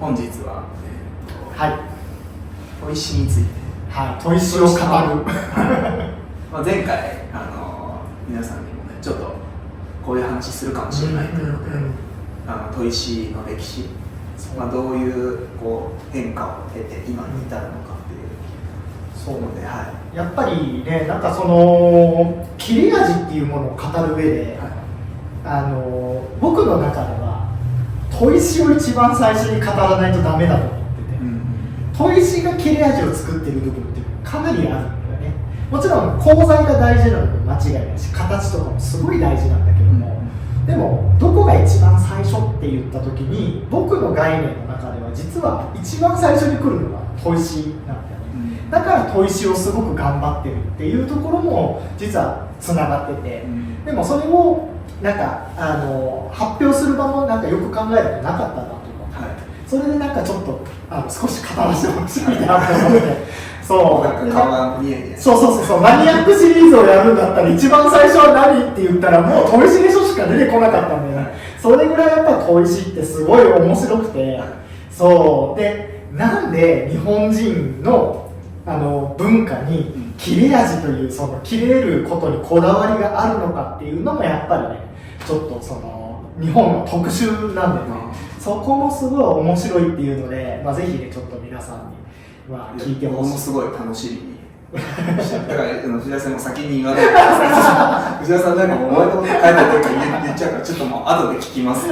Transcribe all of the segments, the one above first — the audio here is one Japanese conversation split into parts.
本日は、はい、砥石について、はい、砥石を語るまあ前回皆さんにもねちょっとこういう話するかもしれないというので、砥石の歴史、どういう変化を経て今に至るのかっていうそうので、はい、やっぱりね、なんかその切れ味っていうものを語る上で、僕の中では砥石を一番最初に語らないとダメだと思ってて、砥石が切れ味を作ってる部分っていうのはかなりあるんだよね。もちろん鋼材が大事なのも間違いないし、形とかもすごい大事なんだけども、でもどこが一番最初って言った時に僕の概念の中では実は一番最初に来るのが砥石なんだよね。だから砥石をすごく頑張ってるっていうところも実はつながってて、でもそれをなんか発表する場もなんかよく考えるとなかったなと思って、それでなんかちょっと少し語らせてほしいなと思ってそうなんか顔が見えて、そうマニアックシリーズをやるんだったら一番最初は何って言ったらもう砥石でしょしか出てこなかったんだよね。それぐらいやっぱ砥石ってすごい面白くて、そうでなんで日本人の文化に切れ味というその切れることにこだわりがあるのかっていうのもやっぱりねちょっとその日本の特殊なんでね、そこもすごい面白いっていうので、ぜひねちょっと皆さんに聞いてほしい。ものすごい楽しみにだから藤田さんも先に言わないでください。藤田さんなんかもう終わったこと書いてあるから言っちゃうからちょっともう後で聞きます。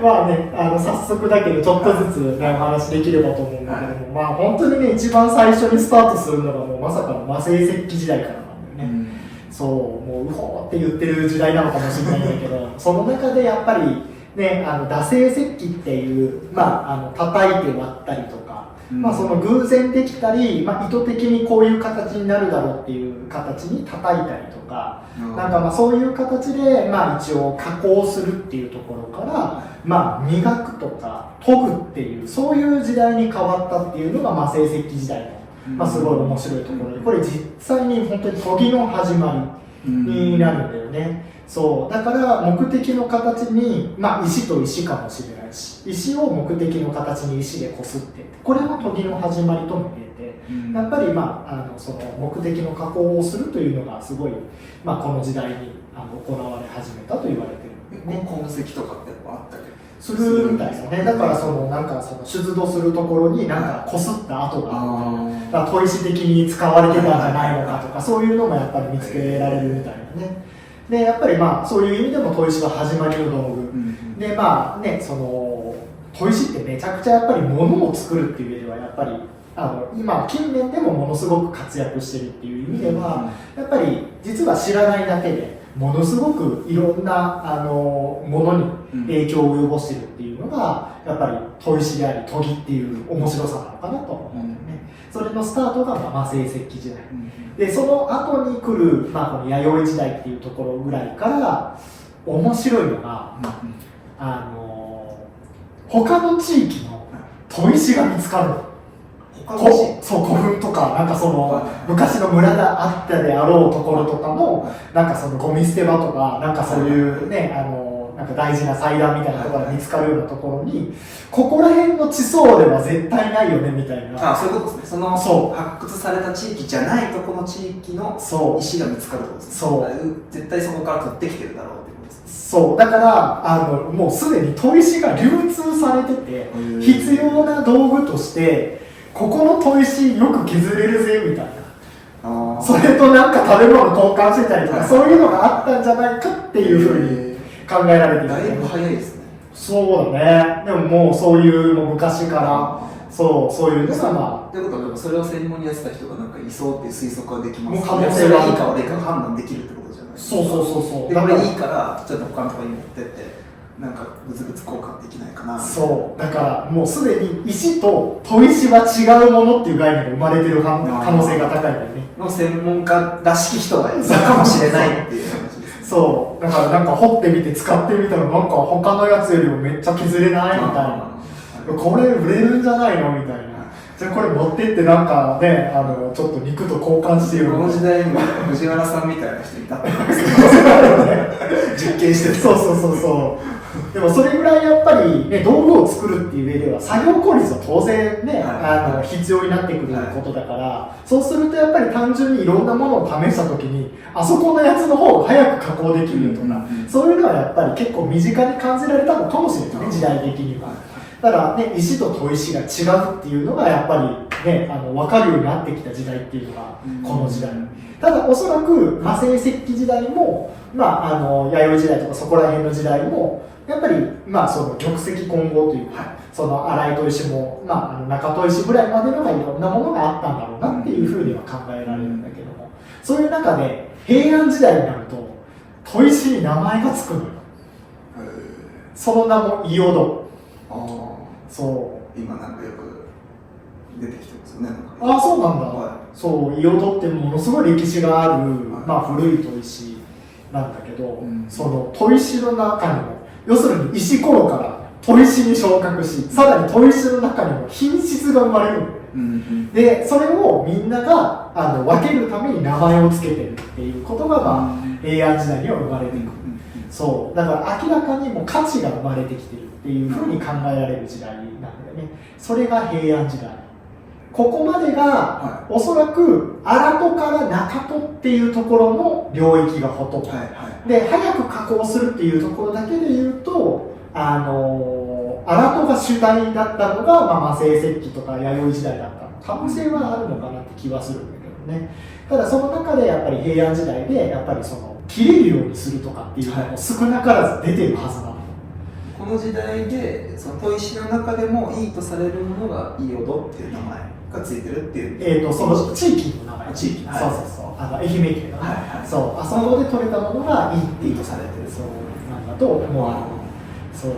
早速だけどちょっとずつ、ね、お話できればと思うんだけども、本当にね一番最初にスタートするのがもうまさかの磨製石器時代からなんだよね。そうもうウホーって言ってる時代なのかもしれないんだけどその中でやっぱりね打製石器っていう叩いて割ったりとか、その偶然できたり、意図的にこういう形になるだろうっていう形に叩いたりとか、なんかそういう形で一応加工するっていうところから、磨くとか研ぐっていうそういう時代に変わったっていうのが磨製石器時代の、すごい面白いところで、これ実際に本当に研ぎの始まりになるんだよね。そうだから目的の形に、石と石かもしれないし、石を目的の形に石でこすって、これも研ぎの始まりとも言えて、やっぱりその目的の加工をするというのがすごい、この時代に行われ始めたと言われてるんだよね。痕跡とかってあったりするみたいですよね。だからなんかその出土するところになんかこすった跡があるみたいな、砥石的に使われてたんじゃないのかとか、そういうのもやっぱり見つけられるみたいなね。でやっぱりそういう意味でも砥石は始まりの道具、でその砥石ってめちゃくちゃやっぱり物を作るっていう上ではやっぱり今近年でもものすごく活躍してるっていう意味では、やっぱり実は知らないだけでものすごくいろんなものに影響を及ぼしてるっていうのがやっぱり砥石であり研ぎっていう面白さなのかなと思うんだよね。それのスタートが磨製石器時代、でその後に来る、この弥生時代っていうところぐらいから面白いのが、他の地域の砥石が見つかる。そう古墳とかなんかその昔の村があったであろうところとかのなんかそのゴミ捨て場とかなんかそういうねなんか大事な祭壇みたいなところが見つかるようなところにここら辺の地層では絶対ないよねみたいな。そういうことですね。その発掘された地域じゃないとこの地域の石が見つかるってことですね。絶対そこから取ってきてるだろうってことですね。そうだからもうすでに砥石が流通されてて必要な道具としてここの砥石よく削れるぜみたいな、それとなんか食べ物交換してたりとか、そういうのがあったんじゃないかっていうふうに考えられている。だいぶ早いですね。そうだね。でももうそういうの昔からそういうのがということはそれを専門にやってた人がなんかいそうっていう推測ができます。もう可能性がいいか悪いか判断できるってことじゃないですか。そうでこれいいからちょっと他のところに持ってってなんか物々交換できないかな。そうだからもうすでに石と砥石は違うものっていう概念が生まれてる可能性が高いからね。の専門家らしき人がいるかもしれないっていう話です。そうだからなんか掘ってみて使ってみたらなんか他のやつよりもめっちゃ削れないみたいな、これ売れるんじゃないのみたいな。じゃあこれ持ってってなんかねちょっと肉と交換してよ。この時代に藤原さんみたいな人いたって実験してそうでもそれぐらいやっぱり、ね、道具を作るっていう上では作業効率は当然ね、必要になってくることだから、そうするとやっぱり単純にいろんなものを試した時にあそこのやつの方が早く加工できるよとか、そういうのはやっぱり結構身近に感じられたのかもしれないね、時代的には。ただね、石と砥石が違うっていうのがやっぱりね、分かるようになってきた時代っていうのがこの時代。ただおそらく魔性石器時代も、弥生時代とかそこら辺の時代もやっぱり、その玉石混合というか、その荒い砥石も、中砥石ぐらいまでのがいろんなものがあったんだろうなっていうふうには考えられるんだけども、そういう中で平安時代になると砥石に名前がつくのよ。その名も伊予戸。そう今なんかよく出てきてますよね。ああ、そうなんだ。そう、伊予戸ってものすごい歴史がある、古い砥石なんだけど、その砥石の中にも、要するに石ころから砥石に昇格し、さらに砥石の中にも品質が生まれるので、でそれをみんなが分けるために名前を付けてるっていうことが、平安時代には生まれていく。そうだから明らかにもう価値が生まれてきてるっていうふうに考えられる時代なんだよね。それが平安時代。ここまでが、おそらく荒戸から中戸っていうところの領域がほとんど、で早く加工するっていうところだけで言うと荒戸が主体だったのが、魔性石器とか弥生時代だった可能性はあるのかなって気はするんだけどね。ただその中でやっぱり平安時代でやっぱりその切れるようにするとかっていうのも少なからず出てるはずなの。この時代でその砥石の中でもいいとされるものが伊予戸っていう名前がついてるっていう、その地域の名前、地域、そうそうそう、愛媛県の、そう、あそこで取れたものがいいとされてる、そうなんだと思われる。そう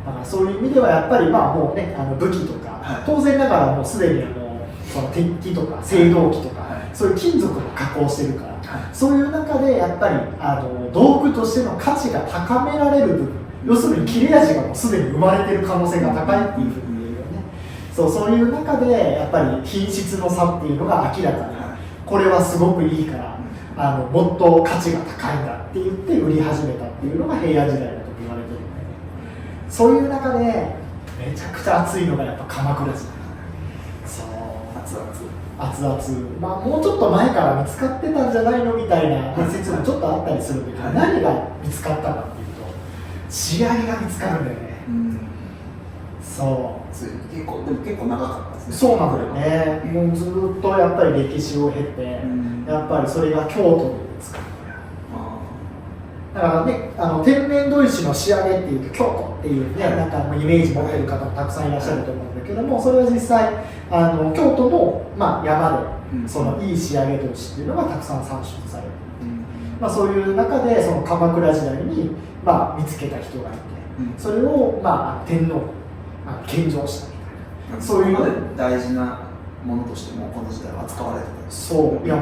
だからそういう意味ではやっぱりもうね、武器とか、当然ながらもうすでにその鉄器とか青銅器とか、そういう金属も加工してるから、そういう中でやっぱり道具としての価値が高められる部分、要するに切れ味がもうすでに生まれている可能性が高いっていうふうに言えるよね。そういう中でやっぱり品質の差っていうのが明らかに、これはすごくいいからもっと価値が高いんだって言って売り始めたっていうのが平安時代だと言われてるんだよね。そういう中でめちゃくちゃ熱いのがやっぱ鎌倉時代。そう熱々、もうちょっと前から見つかってたんじゃないのみたいな説もちょっとあったりするんだけど、何が見つかったかっていうと仕上げが見つかるんだよね。そうでも結構長かったですね。そうなんだよね。もうずっとやっぱり歴史を経て、やっぱりそれが京都で見つかる。だからね、天然砥石の仕上げっていうと京都っていうね、なんかもうイメージ持ってる方もたくさんいらっしゃると思うんだけども、それは実際京都の、山でそのいい仕上げ砥石っていうのがたくさん産出される。そういう中でその鎌倉時代に、見つけた人がいて、それを、天皇献上したみたいな、そういうので大事なものとしてもこの時代は扱われてた。そう、いや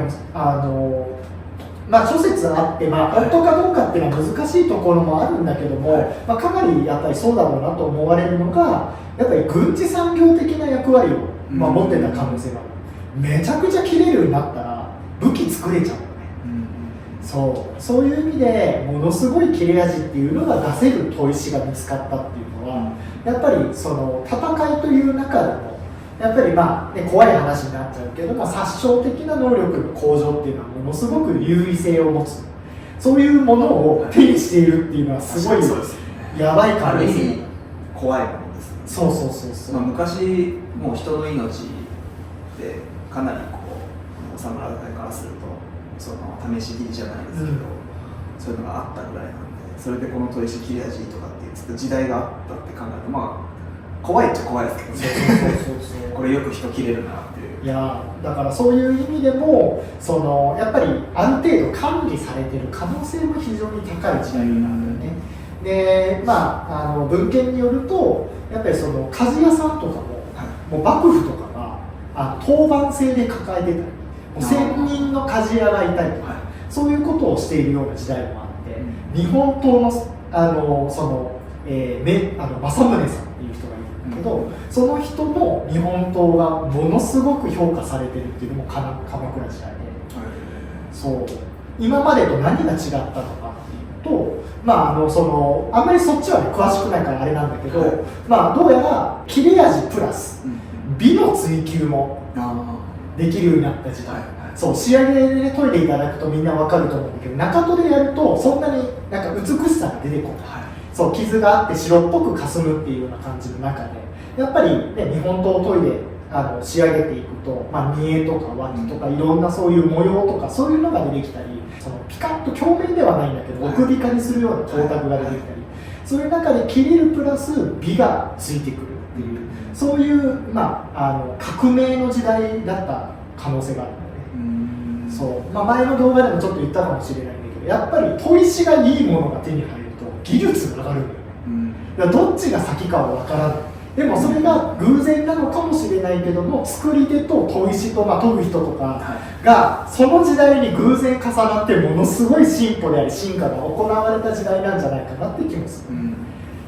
諸説あって、本当かどうかっていうのは難しいところもあるんだけども、かなりやっぱりそうだろうなと思われるのが、やっぱり軍事産業的な役割を、持ってた可能性がある。めちゃくちゃ切れるようになったら武器作れちゃうよね。そういう意味でものすごい切れ味っていうのが出せる砥石が見つかったっていうのは、やっぱりその戦いという中でもやっぱり怖い話になっちゃうけども、殺傷的な能力の向上っていうのはものすごく優位性を持つ、そういうものを手にしているっていうのはすごいやばい感じですね。怖いものですね。そう、昔もう人の命でかなりお侍からするとその試し切りじゃないですけど、そういうのがあったぐらいなんで、それでこの砥石切れ味とかって言って時代があったって考えると怖いっちゃ怖いですけどね。これよく人切れるなっていう。いやだからそういう意味でもやっぱりある程度管理されてる可能性も非常に高い時代なんだよね。で文献によるとやっぱりその鍛冶屋さんとかもう幕府とかが当番制で抱えてたり、専任の鍛冶屋がいたりとか、そういうことをしているような時代もあって、日本刀の政宗さんっていう人がいるんだけど、その人の日本刀がものすごく評価されてるっていうのも鎌倉時代で、そう今までと何が違ったのかっていうのと、あんまりそっちは、ね、詳しくないからあれなんだけど、はい、どうやら切れ味プラス、美の追求もできるようになった時代、そう仕上げで、ね、研いでいただくとみんな分かると思うんだけど、中研でやるとそんなになんか美しさが出てこない、そう傷があって白っぽくかすむっていうような感じの中で、やっぱり、ね、日本刀を研いで仕上げていくと、見えとか脇とかいろんなそういう模様とかそういうのが出てきたり、そのピカッと表面ではないんだけど奥深にするような光沢が出てきたり、そういう中で切れるプラス美がついてくるっていう、そういう、革命の時代だった可能性があるんだよね。そう、前の動画でもちょっと言ったかもしれないんだけど、やっぱり砥石がいいものが手に入ると技術が上がるんだよね。だからどっちが先かは分からない。でもそれが偶然なのかもしれないけども、作り手と砥石と、研ぐ人とかがその時代に偶然重なってものすごい進歩であり進化が行われた時代なんじゃないかなって気もする。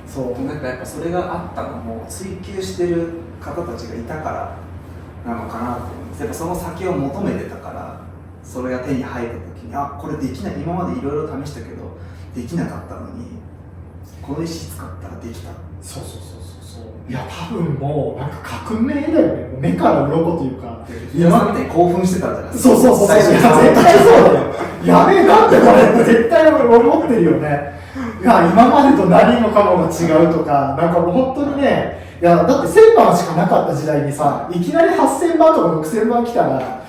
そうなんかやっぱそれがあったのも追求してる方たちがいたからなのかなと思うんです。やっぱその先を求めてたから、それが手に入った時にこれできない、今までいろいろ試したけどできなかったのにこの石使ったらできた。そういや多分もうなんか革命だよね。目から鱗というか、皆さんって興奮してたんじゃないですか。そう絶対そうだよ。やべえなんてこれって絶対思ってるよね。いや今までと何もかもが違うとか、なんかもう本当にね、いやだって1000番しかなかった時代にさ、いきなり8000番とか6000番来たら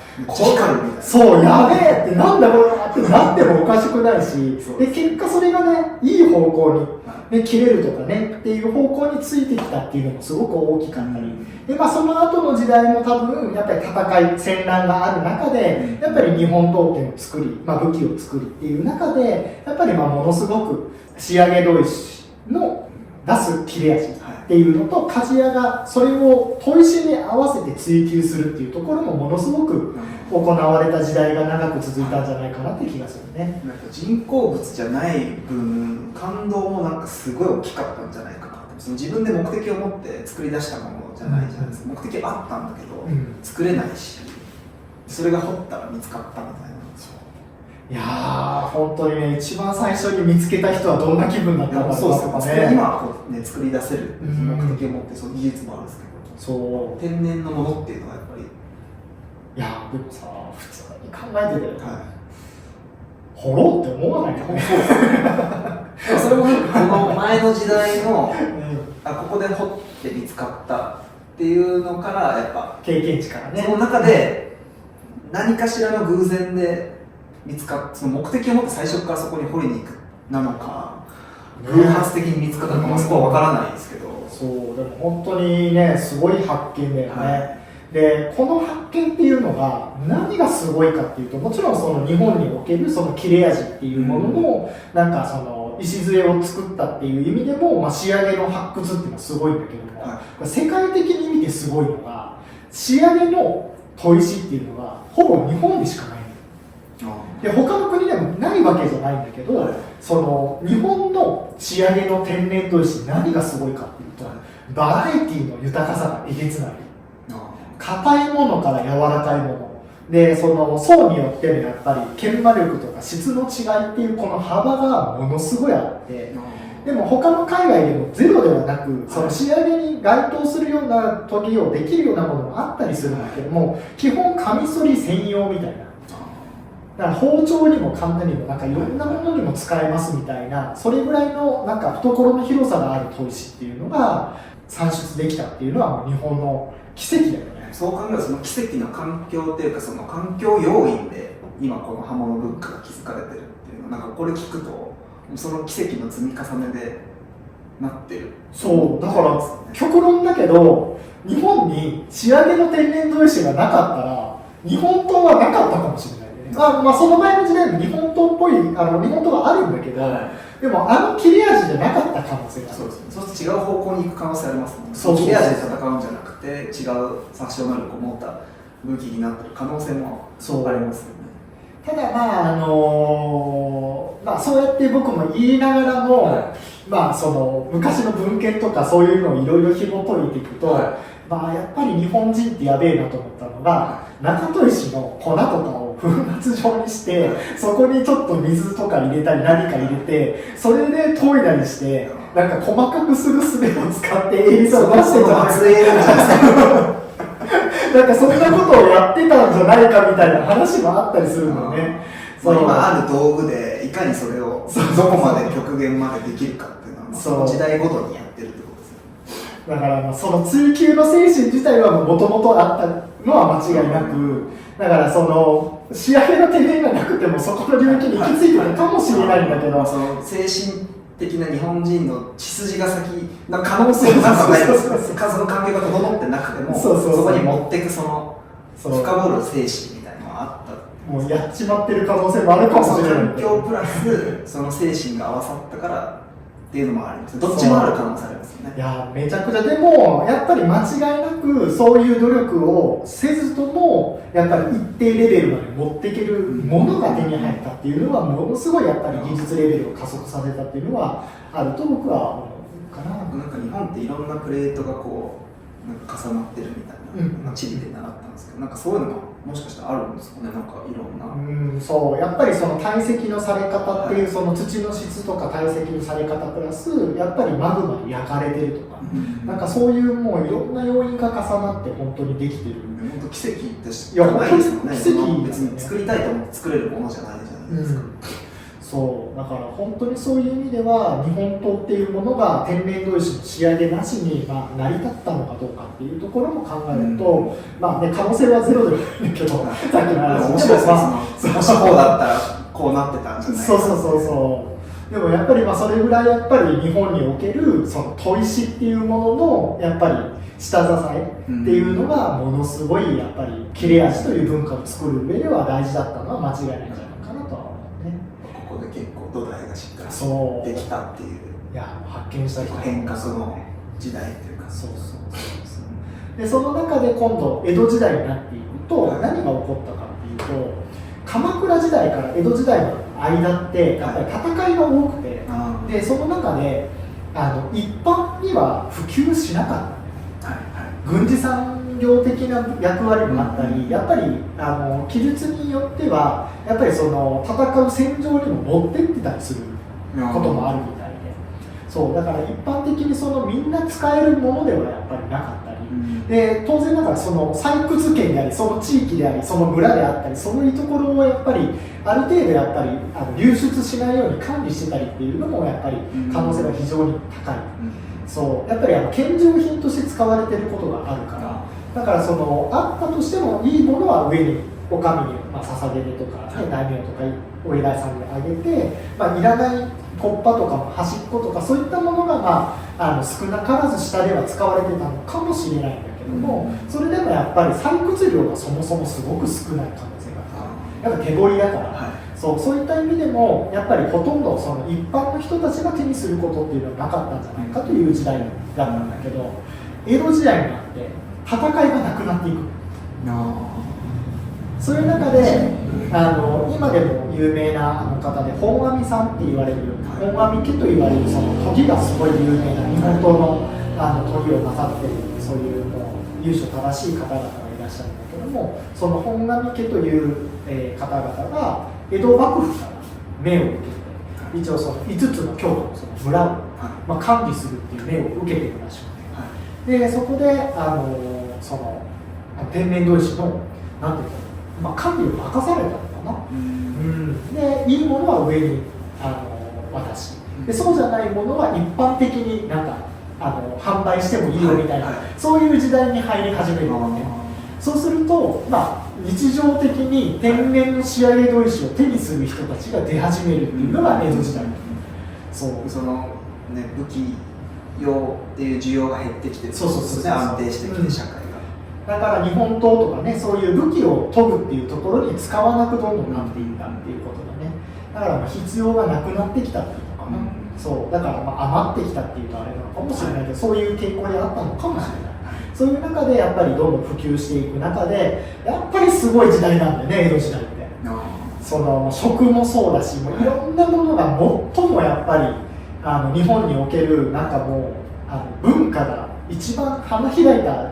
そうやべえってなんだこれってなってもおかしくないし、で結果それがねいい方向に、ね、切れるとかねっていう方向についてきたっていうのもすごく大きかったりで、その後の時代も多分やっぱり戦い戦乱がある中でやっぱり日本刀剣を作り、武器を作りっていう中でやっぱりものすごく仕上げ砥石の出す切れ味っていうのと、鍛冶屋がそれを砥石に合わせて追求するっていうところもものすごく行われた時代が長く続いたんじゃないかなって気がするね。なんか人工物じゃない分感動もなんかすごい大きかったんじゃないかな。その自分で目的を持って作り出したものじゃないじゃないですか。目的あったんだけど、作れないし、それが掘ったら見つかったみたいな。いやー本当にね、一番最初に見つけた人はどんな気分だったんだろうとかね。今こう、ね、作り出せる目的を持ってその技術もあるんですけど、そう天然のものっていうのはやっぱり、いやでもさ普通に考えてて、掘ろうって思わないよね。でもそれもこの前の時代の、ここで掘って見つかったっていうのからやっぱ経験値からね、その中で何かしらの偶然で見つかっその目的を持って最初からそこに掘りに行くなのか、偶発的に見つかったのかもそこは分からないですけど、そうでも本当にねすごい発見だよね。でこの発見っていうのが何がすごいかっていうと、もちろんその日本におけるその切れ味っていうものの、なんかその礎を作ったっていう意味でも、仕上げの発掘っていうのはすごいんだけども、世界的に見てすごいのが仕上げの砥石っていうのがほぼ日本でしかない。で他の国でもないわけじゃないんだけど、その日本の仕上げの天然砥石何がすごいかっていうと、バラエティの豊かさがえげつない。硬いものから柔らかいもので、その層によってのやっぱり研磨力とか質の違いっていうこの幅がものすごいあって、でも他の海外でもゼロではなく、その仕上げに該当するような研ぎをできるようなものもあったりするんだけども、基本カミソリ専用みたいな。だから包丁にもカンナにもなんかいろんなものにも使えますみたいな、それぐらいのなんか懐の広さがある砥石っていうのが産出できたっていうのはもう日本の奇跡だよね。そう考えるとその奇跡の環境っていうか、その環境要因で今この刃物文化が築かれてるっていうの、なんかこれ聞くとその奇跡の積み重ねでなってる。そうだから極論だけど、日本に仕上げの天然砥石がなかったら日本刀はなかったかもしれない。その前の時代に日本刀っぽい日本刀があるんだけど、でも切れ味じゃなかった可能性がある。そうですね。そうすると違う方向に行く可能性ありますもんね。切れ味で戦うんじゃなくて違う殺傷能力を持った武器になってる可能性もありますよね。ただそうやって僕も言いながらも、その昔の文献とかそういうのをいろいろ紐解いていくと、やっぱり日本人ってやべえなと思ったのが、中砥石の粉とかを粉末状にしてそこにちょっと水とか入れたり何か入れてそれで研いだりしてなんか細かくする術を使って映像を出してたんですなんかそんなことをやってたんじゃないかみたいな話もあったりするのね。今ある道具でいかにそれをどこまで極限までできるかっていうのはその時代ごとにやってるってことですね。だからその追求の精神自体はもともとあったのは間違いなく、だからその仕上げの手弁がなくてもそこの領域に行き着いてるかもしれないんだけど、その精神的な日本人の血筋が先な可能性がないですか。その関係が整ってなくてもそこに持っていくその深掘る精神みたいなのがあった。もうやっちまってる可能性もあるかもしれない。環境プラスその精神が合わさったからっていうのもあります。どっちもある可能性ありますよね。いやめちゃくちゃでもやっぱり間違いなくそういう努力をせずともやっぱり一定レベルまで持っていけるものが手に入ったっていうのはものすごいやっぱり技術レベルを加速させたっていうのはあると僕は思うかな。なんか日本っていろんなプレートがこうなんか重なってるみたいな、地理で習ったんですけど、なんかそういうのがもしかしたらあるんですかね。なんかいろんなそうやっぱりその堆積のされ方っていう、その土の質とか堆積のされ方プラスやっぱりマグマに焼かれてるとか、なんかそういうもういろんな要因が重なって本当にできてる。本当奇跡です。いやないですもんね。奇跡別に作りたいと思って作れるものじゃないじゃないですか。そうだから本当にそういう意味では日本刀っていうものが天然砥石の仕上げなしに、成り立ったのかどうかっていうところも考えると、可能性はゼロではないんだけどさっきの話面白いですね。もしこうだったらこうなってたんじゃないか。そうでもやっぱりそれぐらいやっぱり日本におけるその砥石っていうもののやっぱり下支えっていうのがものすごいやっぱり切れ味という文化を作る上では大事だったのは間違いないんじゃないかなとは思うね。ここで結構土台がしっかりできたっていう。いや発見した人変革の時代っていうか。でその中で今度江戸時代になっていくと何が起こったかっていうと、鎌倉時代から江戸時代の間ってやっぱり戦いが多くて、でその中で一般には普及しなかった、軍事産業的な役割もあったり、やっぱり記述によってはやっぱりその戦う戦場にも持ってってたりすることもあるみたいで、そうだから一般的にそのみんな使えるものではやっぱりなかったり、で当然ながらその採掘権でありその地域でありその村であったりそういうところをやっぱりある程度やっぱり流出しないように管理してたりっていうのもやっぱり可能性が非常に高い、そうやっぱり献上品として使われてることがあるから、だからそのあったとしてもいいものは上にお上に捧げるとか、大名とかお偉いさんにあげて、いらないコッパとか端っことかそういったものが、少なからず下では使われてたのかもしれないんだけども、それでもやっぱり採掘量がそもそもすごく少ない可能性がある。やっぱ手彫りだから、そういった意味でもやっぱりほとんどその一般の人たちが手にすることっていうのはなかったんじゃないかという時代だったんだけど、江戸時代になって戦いがなくなっていく。そういう中で今でも有名な方で本阿弥さんって言われる本阿弥家と言われるその研ぎがすごい有名な日本刀の研ぎをなさっているそういう由緒正しい方々がいらっしゃるんだけども、その本阿弥家という、方々が江戸幕府から命を受けて一応その5つの京都のその村を、管理するっていう命を受けているらしくて、でそこでその天然砥石のなんていうか管理を任されたのかな、でいいものは上に渡しで、そうじゃないものは一般的になんか販売してもいいよみたいな、そういう時代に入り始めるので、そうすると、日常的に天然の仕上げ砥石を手にする人たちが出始めるっていうのが江戸時代、その、武器用っていう需要が減ってきて、安定してきて社会が。だから日本刀とかね、そういう武器を研ぐっていうところに使わなくどんどんなっていったっていうことだね。だから必要がなくなってきたっていうのかな、そうだから余ってきたっていうとあれなのかもしれないけど、そういう傾向にあったのかもしれない。そういう中でやっぱりどんどん普及していく中でやっぱりすごい時代なんだよね、江戸時代って。その食もそうだし、もういろんなものが最もやっぱり日本におけるなんかもう文化が一番花開いた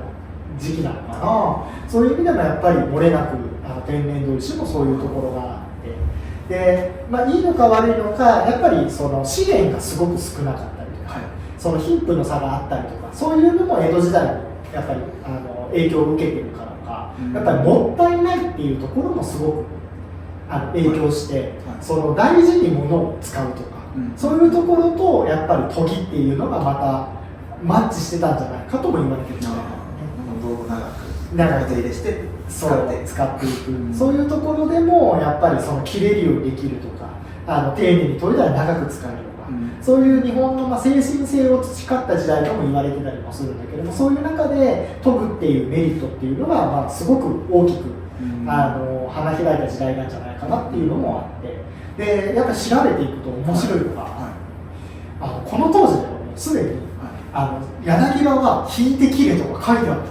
時期なのかな。そういう意味でもやっぱり漏れなく天然砥石もそういうところがあって、で、いいのか悪いのか、やっぱりその資源がすごく少なかったりとか、その貧富の差があったりとか、そういうのも江戸時代にやっぱり影響を受けてるからか、やっぱりもったいないっていうところもすごく影響して、その大事に物を使うとか、そういうところとやっぱり研ぎっていうのがまたマッチしてたんじゃないかとも言われてるんですよね。道具長く手入れして使っていく、そういうところでもやっぱりその切れるようにできるとか、丁寧に研いだら長く使えるとか、そういう日本の精神性を培った時代とも言われてたりもするんだけども、そういう中で研ぐっていうメリットっていうのがすごく大きく花開いた時代なんじゃないかなっていうのもあって、でやっぱり調べていくと面白いのが、この当時ではもうすでに柳葉は引いて切れとか書いてあった。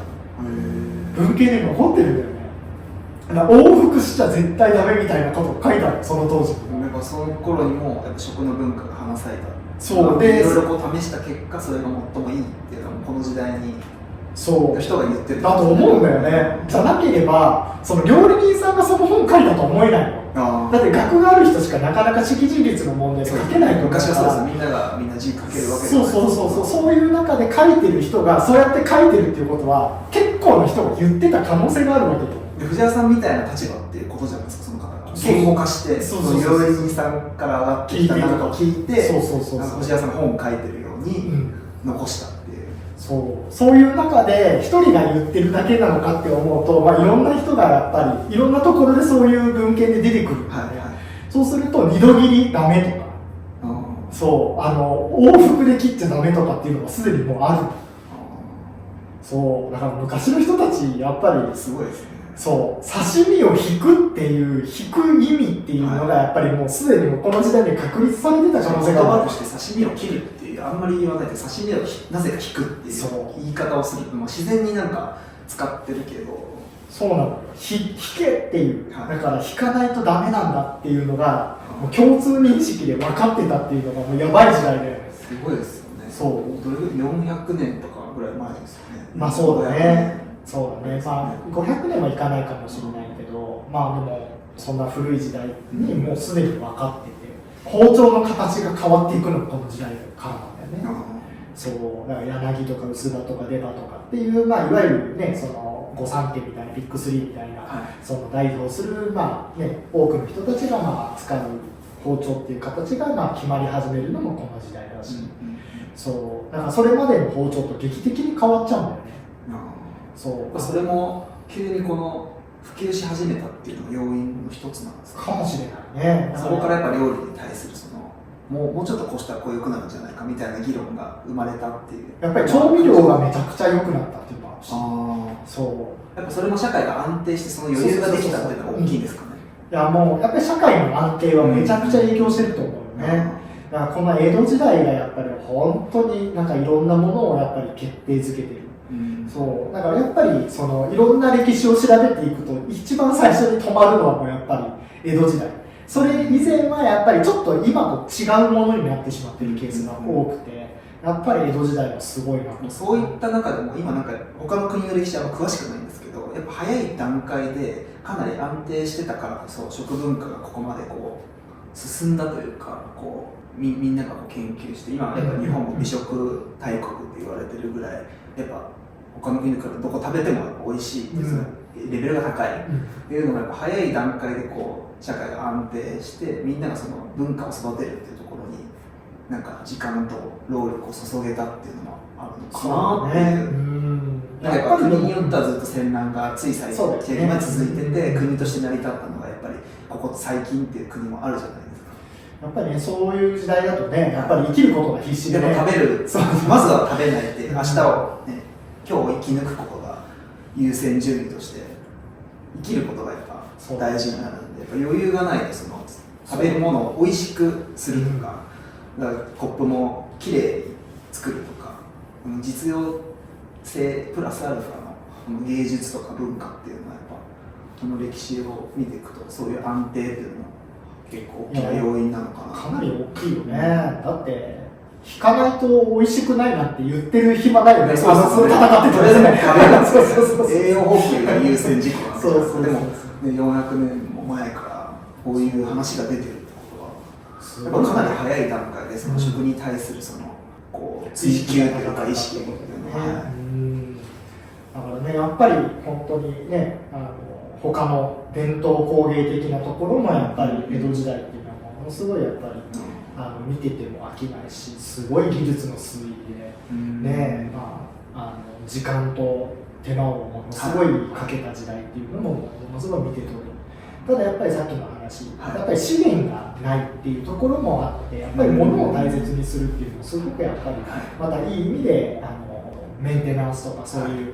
文献に残ってるんだよね。往復しちゃ絶対ダメみたいなことを書いてある、その当時。やっぱその頃にもやっぱ食の文化が話された。そうで、いろいろ試した結果、それが最もいいっていうのもこの時代にそう人が言ってるだと思うんだよね。じゃなければその料理人さんがその本書いたとは思えないの。だって学がある人しかなかなか識字率の問題で書けないと思うから。昔はそうです。みんな字書けるわけでそういう中で書いてる人がそうやって書いてるっていうことは結構な人が言ってた可能性があるわけと。藤原さんみたいな立場っていうことじゃないですか、その方が言語化して料理人さんから上がってきた何かを聞いて、藤原さんが本を書いてるように残したっていう、そういう中で一人が言ってるだけなのかって思うと、いろんな人がやっぱりいろんなところでそういう文献で出てくるんで、そうすると二度切りダメとか、往復で切っちゃダメとかっていうのがすでにもうある。だから昔の人たちやっぱりすごいですね。刺身を引くっていう引く意味っていうのがやっぱりもうすでにこの時代に確立されてた可能性がある。言葉として刺身を切るっていうあんまり言わないで、刺身をなぜか引くっていう言い方をする、自然になんか使ってるけど、そうなの、引けっていう、だから引かないとダメなんだっていうのがもう共通認識で分かってたっていうのがもうやばい時代で、すごいですよね。どれぐらい400年とかぐらい前ですよね。そうだね。500年はいかないかもしれないけど、でもそんな古い時代にもうすでに分かってて、包丁の形が変わっていくのがこの時代からなんだよね。だから柳とか薄葉とか出刃とかっていう、いわゆるね、その御三家みたいなビッグスリーみたいな、その代表する多くの人たちが使う包丁っていう形が決まり始めるのもこの時代だし、だからそれまでの包丁と劇的に変わっちゃうんだよね。それも急にこの普及し始めたっていうのが要因の一つなんですかもしれないね。そこからやっぱ料理に対するもうちょっとこうしたらこう良くなるんじゃないかみたいな議論が生まれたっていう。やっぱり調味料がめちゃくちゃ良くなったっていうのもあるし、やっぱそれも社会が安定してその余裕ができたっていうのが大きいんですかね。もうやっぱり社会の安定はめちゃくちゃ影響してると思うよね。だからこの江戸時代がやっぱり本当になんかいろんなものをやっぱり決定づけてる。だからやっぱりそのいろんな歴史を調べていくと一番最初に止まるのはもうやっぱり江戸時代。それ以前はやっぱりちょっと今と違うものになってしまっているケースが多くて、やっぱり江戸時代はすごいなと。そういった中でも今なんか他の国の歴史は詳しくないんですけど、やっぱ早い段階でかなり安定してたからこそ食文化がここまでこう進んだというか、みんなが研究して、今やっぱ日本も美食大国って言われてるぐらい、やっぱ他の国からどこ食べても美味しいっていう、レベルが高いっていうのがやっぱ早い段階で社会が安定してみんながその文化を育てるっていうところになんか時間と労力を注げたっていうのもあるのかなっていう。やっぱ国によってはずっと戦乱がつい最近まで続いてて、国として成り立ったのがやっぱりここ最近っていう国もあるじゃないですか。やっぱりね、そういう時代だとね、やっぱり生きることが必死で、でも食べる、まずは食べないで明日をね、今日を生き抜くことが優先順位として生きることがやっぱ大事になるんで、やっぱ余裕がないとその食べるものを美味しくするとか、だからコップもきれいに作るとか、実用性プラスアルファの芸術とか文化っていうのはやっぱこの歴史を見ていくとそういう安定っていうのも結構大きな要因なのかな。かなり大きいよね。だって引かないと美味しくないなって言ってる暇ないよね。そうそう、戦ってとりあえずもう食べるんですよ。そうそうそう、栄養補給が優先事項なんですよ。そうそうそう、でも、ね、400年も前からこういう話が出てるってことは、やっぱかなり早い段階でその食に対するそのこう追求というか意識っていうのは、だからね、やっぱり本当にね、他の伝統工芸的なところもやっぱり江戸時代っていうのはものすごいやっぱり、見てても飽きないし、すごい技術の推移で、ね、時間と手間をものすごいかけた時代っていうのもものすごい見て取る。ただやっぱりさっきの話、やっぱり資源がないっていうところもあって、やっぱり物を大切にするっていうのもすごくやっぱりまたいい意味でメンテナンスとかそういう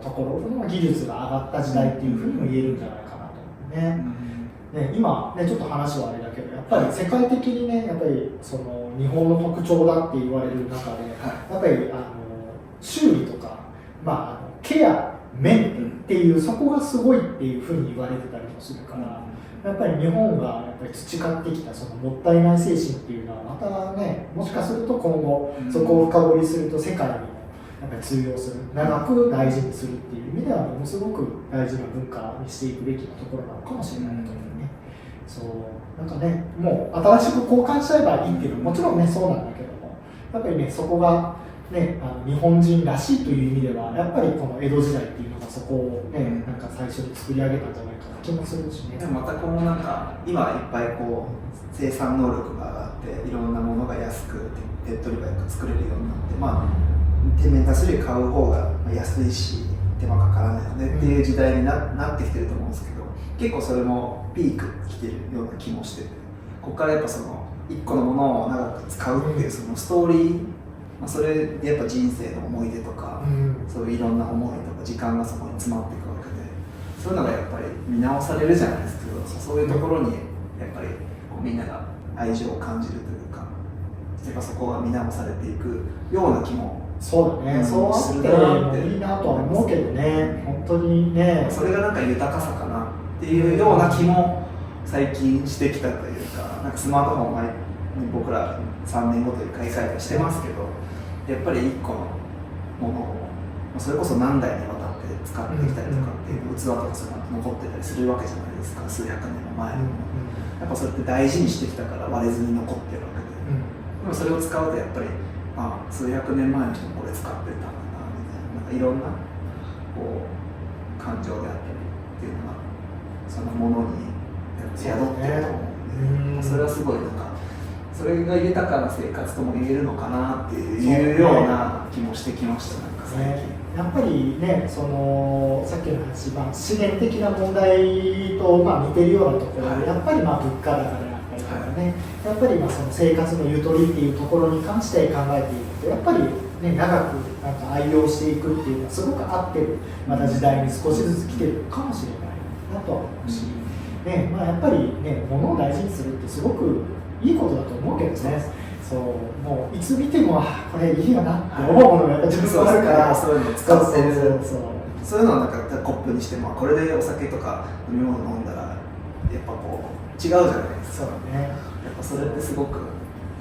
ところの技術が上がった時代っていうふうにも言えるんじゃないかなと思うね。今ね、ちょっと話はあれだけど、やっぱり世界的にね、やっぱりその日本の特徴だって言われる中で、やっぱり修理とか、ケア、メンテっていう、そこがすごいっていうふうに言われてたりもするから、やっぱり日本がやっぱり培ってきたそのもったいない精神っていうのはまたね、もしかすると今後そこを深掘りすると世界にもやっぱり通用する、長く大事にするっていう意味ではものすごく大事な文化にしていくべきなところなのかもしれないと思うね。そうなんかね、もう新しく交換しちゃえばいいっていうのはもちろんねそうなんだけども、やっぱりねそこがね、日本人らしいという意味ではやっぱりこの江戸時代っていうのがそこをね、なんか最初に作り上げたんじゃないかな気もするしね。でもまたこのなんか今いっぱいこう生産能力が上がっていろんなものが安く手っ取り早く作れるようになって、天然多種類買う方が安いし手間かからないのでっていう時代に なってきてると思うんですけど、結構それもピーク来てるような気もしてて、ここからやっぱその一個のものを長く使うっていうそのストーリー、それでやっぱ人生の思い出とか、そういういろんな思いとか時間がそこに詰まっていくわけで、そういうのがやっぱり見直されるじゃないですけど、そういうところにやっぱりこうみんなが愛情を感じるというか、やっぱそこが見直されていくような気もそうだね、そうあってもいいなとは思うけどね、本当にね。それがなんか豊かさかなっていうような気も最近してきたというか、なんかスマートフォンを僕ら3年ごとに買い替えたりしてますけど、やっぱり1個のものをそれこそ何代にわたって使ってきたりとかっていう器とかそういうのが残ってたりするわけじゃないですか、数百年も前の。やっぱそれって大事にしてきたから割れずに残ってるわけで、でもそれを使うとやっぱり数百年前の人もこれ使ってたんだなみたいな、なんかいろんなこう感情であったりっていうのがそのものに宿ってると思うんで、それはすごいなんかそれが豊かな生活とも言えるのかなっていうような気もしてきました、なんか最近。やっぱりね、そのさっきの話、資源的な問題と似てるようなところで、やっぱり物価高であったりとかね、やっぱりその生活のゆとりっていうところに関して考えていくと、やっぱり、ね、長くなんか愛用していくっていうのはすごく合ってる、また時代に少しずつ来てるかもしれないなとは思うし、やっぱりね、物を大事にするってすごくいいことだと思うけどね。そう、もういつ見てもこれいいよなって思うものがやっぱ自分があるから、そういうのを使ってる、そういうのをなんかコップにしてもこれでお酒とか飲み物飲んだらやっぱこう違うじゃないですか。そうね、やっぱそれってすごく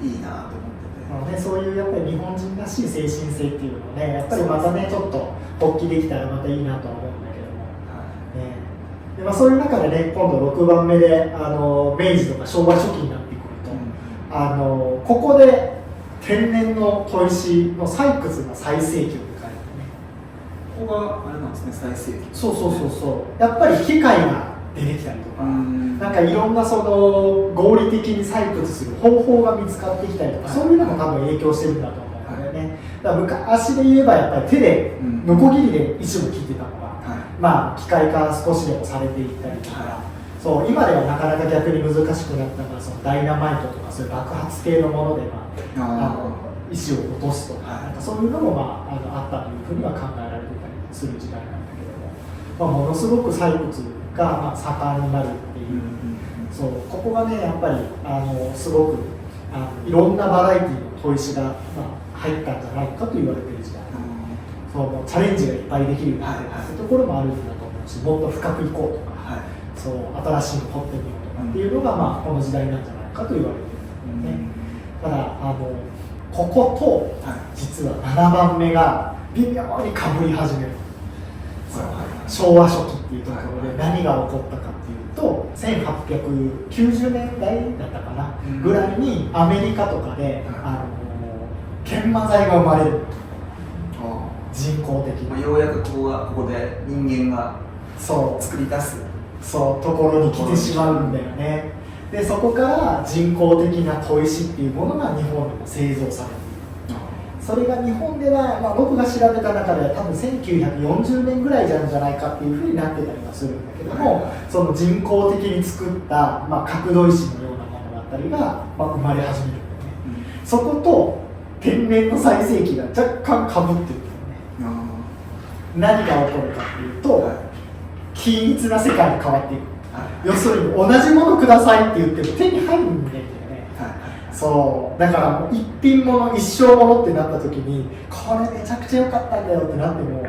いいなと思ってて、そういうやっぱり日本人らしい精神性っていうのをね、やっぱりまたねちょっと発揮できたらまたいいなとは思うんだけども、でそういう中でね、今度6番目で明治とか昭和初期になってくると、ここで天然の砥石の採掘が最盛期を迎えるね。ここがあれなんですね、最盛期。そうやっぱり機械が出てきたりとか、なんかいろんなその合理的に採掘する方法が見つかってきたりとか、そういうのも多分影響してるんだと思うんだよね。だから昔で言えばやっぱり手でノコギリで石を切ってたのが、機械化少しでもされていったりとか、そう今ではなかなか逆に難しくなったのがそのダイナマイトとかそういう爆発系のもので、石を落とすとか、なんかそういうのもあったというふうには考えられてたりする時代なんだけども、ものすごく採掘が盛んになるっていう、そうここがねやっぱりすごくいろんなバラエティの砥石が入ったんじゃないかと言われている時代、そうチャレンジがいっぱいできるようになって、そういうところもあるんだと思うし、もっと深くいこうとか、そう新しいの掘ってみようとかっていうのが、この時代なんじゃないかと言われているんだよね。だからここと実は7番目が微妙にかぶり始める、昭和初期っていうところで何が起こったかっていうと1890年代だったかな、ぐらいにアメリカとかで、研磨剤が生まれる、人工的に、ようやくここで人間が作り出すところに来てしまうんだよね。でそこから人工的な砥石っていうものが日本でも製造されている。それが日本では、僕が調べた中では多分1940年ぐらいじゃないかっていうふうになってたりはするんだけども、その人工的に作った、角土石のようなものだったりが、生まれ始めるんだよね。そこと天然の最盛期が若干かぶってるんだよね。何が起こるかっていうと、均一な世界に変わっていく。要するに同じものくださいって言っても手に入るんだよね。そうだからもう一品物一生物ってなった時にこれめちゃくちゃ良かったんだよってなっても、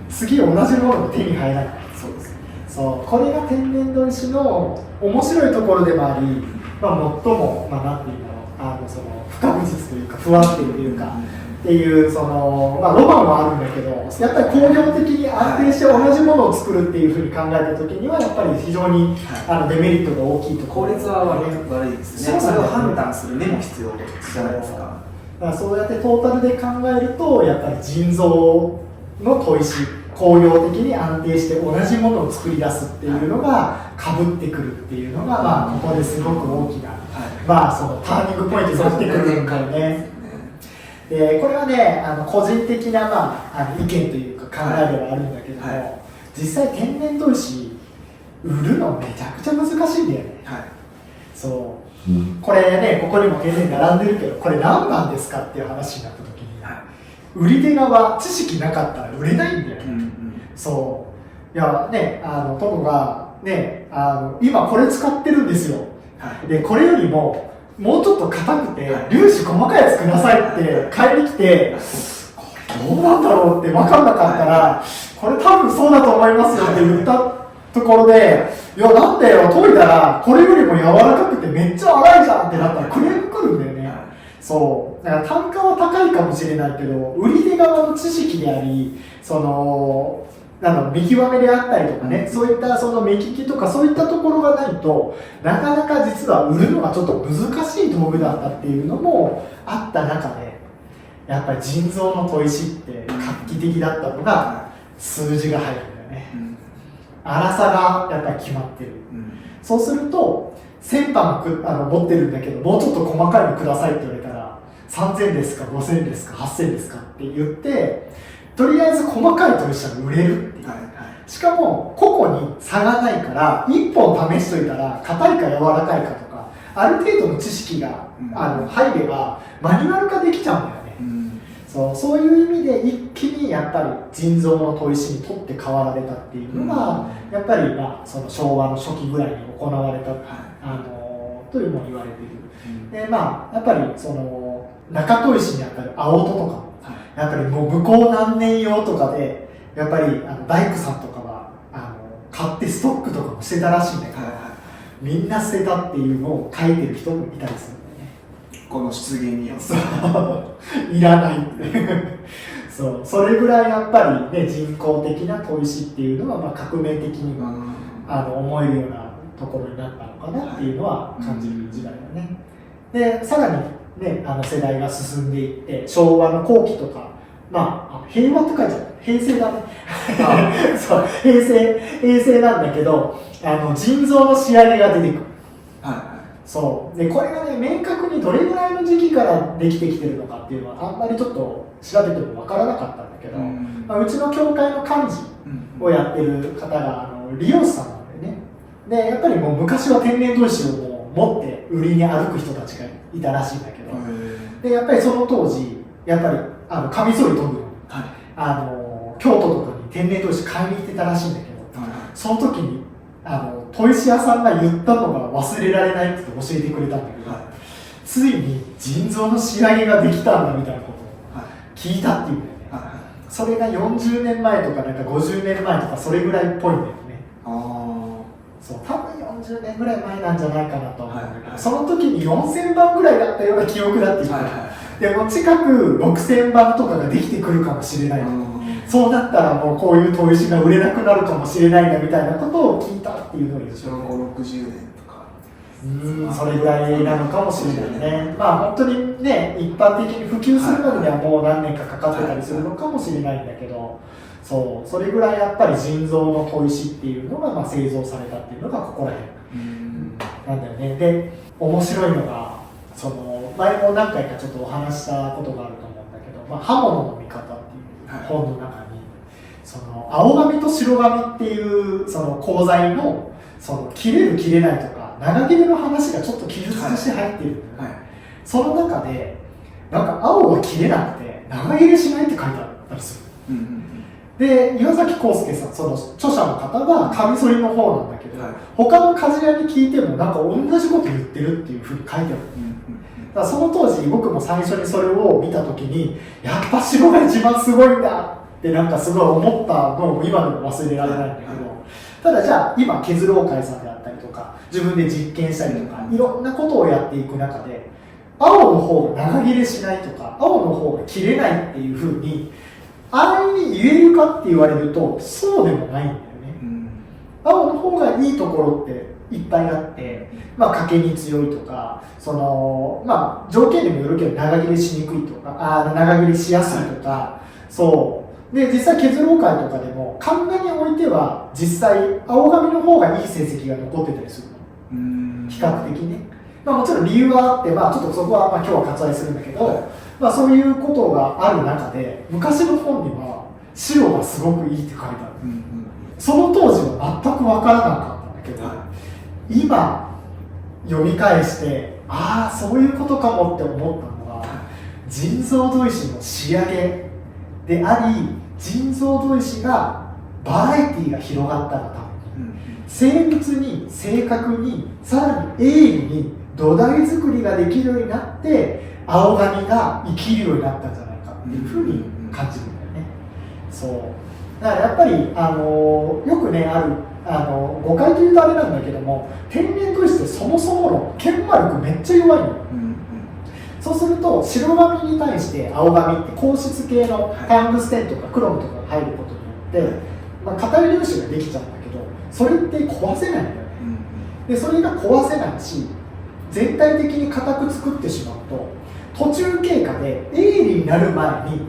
次同じものが手に入らない。そうです。そうこれが天然砥石の面白いところでもあり、最もなんていうんだろう、その不確実というか不安定というか。っていうその、ロマンはあるんだけど、やっぱり工業的に安定して同じものを作るっていうふうに考えたときにはやっぱり非常にデメリットが大きいところ。効率は悪いですね。それを判断する目も必要じゃないですか。だからそうやってトータルで考えるとやっぱり人造の砥石、工業的に安定して同じものを作り出すっていうのがかぶってくるっていうのが、ここですごく大きな、そのターニングポイントになってくるんだよね。でこれはね、個人的な、意見というか考えではあるんだけども、実際天然砥石売るのめちゃくちゃ難しいんだよね。そう、これね、ここにも天然並んでるけど、これ何番ですかっていう話になった時に、売り手側知識なかったら売れないんだよね。そういやね、トモがね、今これ使ってるんですよ。でこれよりももうちょっと硬くて粒子細かいやつくださいって買いに来て、どうなんだろうって分かんなかったら、これ多分そうだと思いますよって言ったところで、いやなんだよ、研いだらこれよりも柔らかくてめっちゃ粗いじゃんってなったらクレーム来るんだよね。そうだから単価は高いかもしれないけど、売り手側の知識であり、その見極めであったりとかね、そういったその目利きとかそういったところがないとなかなか実は売るのがちょっと難しい道具だったっていうのもあった中で、やっぱり人造の砥石って画期的だったのが数字が入るんだよね。粗さがやっぱり決まってる。そうすると1000番持ってるんだけど、もうちょっと細かいのくださいって言われたら、3000ですか5000ですか8000ですかって言って、とりあえず細かい砥石が売れるっていう、しかも個々に差がないから1本試しといたら硬いか柔らかいかとかある程度の知識が、入ればマニュアル化できちゃうんだよね。そういう意味で一気にやっぱり人造の砥石にとって代わられたっていうのが、やっぱりその昭和の初期ぐらいに行われた、というのも言われている。でやっぱりその中砥石にあたる青戸とかやっぱりもう向こう何年用とかでやっぱり大工さんとかは買ってストックとかもしてたらしいんだけど、みんな捨てたっていうのを書いてる人もいたりするんだよね。この出現によっていらないってそれぐらいやっぱりね、人工的な砥石っていうのは革命的にも思えるようなところになったのかなっていうのは感じる時代だね。でさらにね、世代が進んでいって昭和の後期とか、平和って書いてある、平成だねそう平成なんだけど、人造の仕上げが出てくる。そうでこれがね、明確にどれぐらいの時期からできてきてるのかっていうのはあんまりちょっと調べても分からなかったんだけど、うちの教会の幹事をやってる方が理容師さんなんだよね。でやっぱりもう昔は天然砥石を持って売りに歩く人たちがいたらしいんだけど、でやっぱりその当時やっぱりカミソリ研ぐの、京都とかに天然砥石買いに行ってたらしいんだけど、その時に砥石屋さんが言ったのが忘れられないって教えてくれたんだけど、ついに人造の仕上げができたんだみたいなことを聞いたっていうんだよね。それが40年前とかなんか50年前とかそれぐらいっぽいんだよね。そう多分40年ぐらい前なんじゃないかなと思うんだけど、はいはい、その時に4000番ぐらいだったような記憶だっていう、はいはい、でも近く6000番とかができてくるかもしれない、そうなったらもうこういう砥石が売れなくなるかもしれないんだみたいなことを聞いたっていうのを言って、小5、60年とか、それぐらいなのかもしれないね。まあ本当にね、一般的に普及するまでにはもう何年かかかってたりするのかもしれないんだけど、そうそれぐらいやっぱり腎臓の砥石っていうのがまあ製造されたっていうのがここら辺なんだよね。で、面白いのがその前も何回かちょっとお話したことがあると思うんだけど、刃物の見方っていう本の中に、その青紙と白紙っていうその鋼材のその切れる切れないとか長切れの話がちょっと記述として入っているんだよね、その中でなんか青は切れなくて長切れしないって書いてあったりする、で岩崎康介さん、その著者の方がカミソリの方なんだけど、他の鍛冶屋に聞いてもなんか同じこと言ってるっていうふうに書いてある、だからその当時僕も最初にそれを見た時にやっぱ白が一番すごいんだってなんかすごい思ったのを今でも忘れられないんだけど、ただじゃあ今削るおかいさんであったりとか自分で実験したりとかいろんなことをやっていく中で青の方が長切れしないとか青の方が切れないっていうふうに安易に言えるかって言われるとそうでもないんだよね、青の方がいいところっていっぱいあって、欠けに強いとかその、条件にもよるけど長切れしにくいとか長切れしやすいとか、そうで実際削ろう会とかでも神田においては実際青紙の方がいい成績が残ってたりするの、比較的ね、もちろん理由はあって、ちょっとそこは今日は割愛するんだけど、そういうことがある中で昔の本には白がすごくいいって書いてある、その当時は全く分からなかったんだけど、今読み返してそういうことかもって思ったのは腎臓砥石の仕上げであり腎臓砥石がバラエティが広がったがために、精密に正確にさらに鋭利に土台作りができるようになって青紙が生きるようになったんじゃないかっていうふうに感じるんだよね、そうだからやっぱりよくねある誤解というとあれなんだけども天然砥石ってそもそもの研磨力めっちゃ弱いの、そうすると白紙に対して青紙って硬質系のタングステンとかクロムとかが入ることによって、硬い粒子ができちゃうんだけどそれって壊せないんだよね、でそれが壊せないし全体的に硬く作ってしまうと途中経過で鋭利になる前に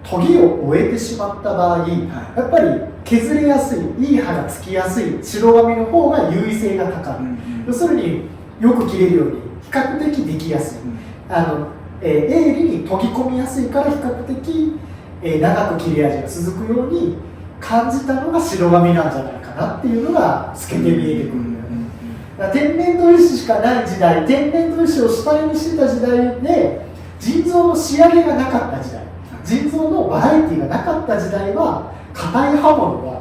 研ぎを終えてしまった場合、やっぱり削れやすいいい刃がつきやすい白紙の方が優位性が高い、要するによく切れるように比較的できやすい、鋭利に研ぎ込みやすいから比較的、長く切れ味が続くように感じたのが白紙なんじゃないかなっていうのが透けて見えてくるんだよね、だから天然砥石しかない時代、天然砥石を主体にしてた時代で腎臓の仕上げがなかった時代、腎臓のバラエティがなかった時代は硬い刃物が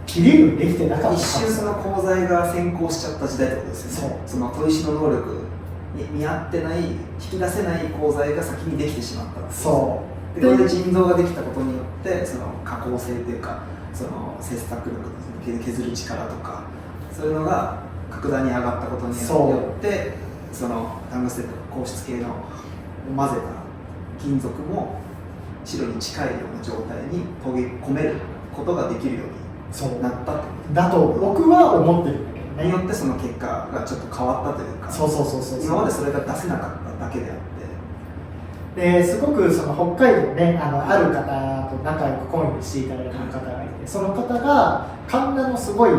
切れるようにできてなかった、一瞬その鋼材が先行しちゃった時代ってことですよね。その砥石の能力に見合ってない引き出せない鋼材が先にできてしまったんです。そうでこれで腎臓ができたことによってその加工性というかその切削力、削る力とかそういうのが格段に上がったことによってそのタングステンとか硬質系の混ぜた金属も白に近いような状態に研ぎ込めることができるようになったとだと僕は思ってるんだけどね。によってその結果がちょっと変わったというか、今までそれが出せなかっただけであって、ですごくその北海道ねある方と仲良く懇意にしていただいている方がいて、その方が神田のすごい名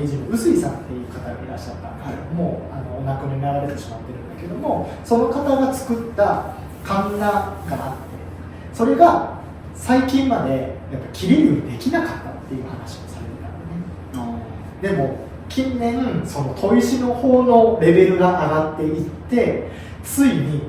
人の臼井さんっていう方がいらっしゃったんだけども、お亡くなりになられてしまってるんだけども、その方が作った神田があって、それが最近までやっぱ切れるようにできなかったっていう話をされてたのね。でも近年その砥石の方のレベルが上がっていって、ついに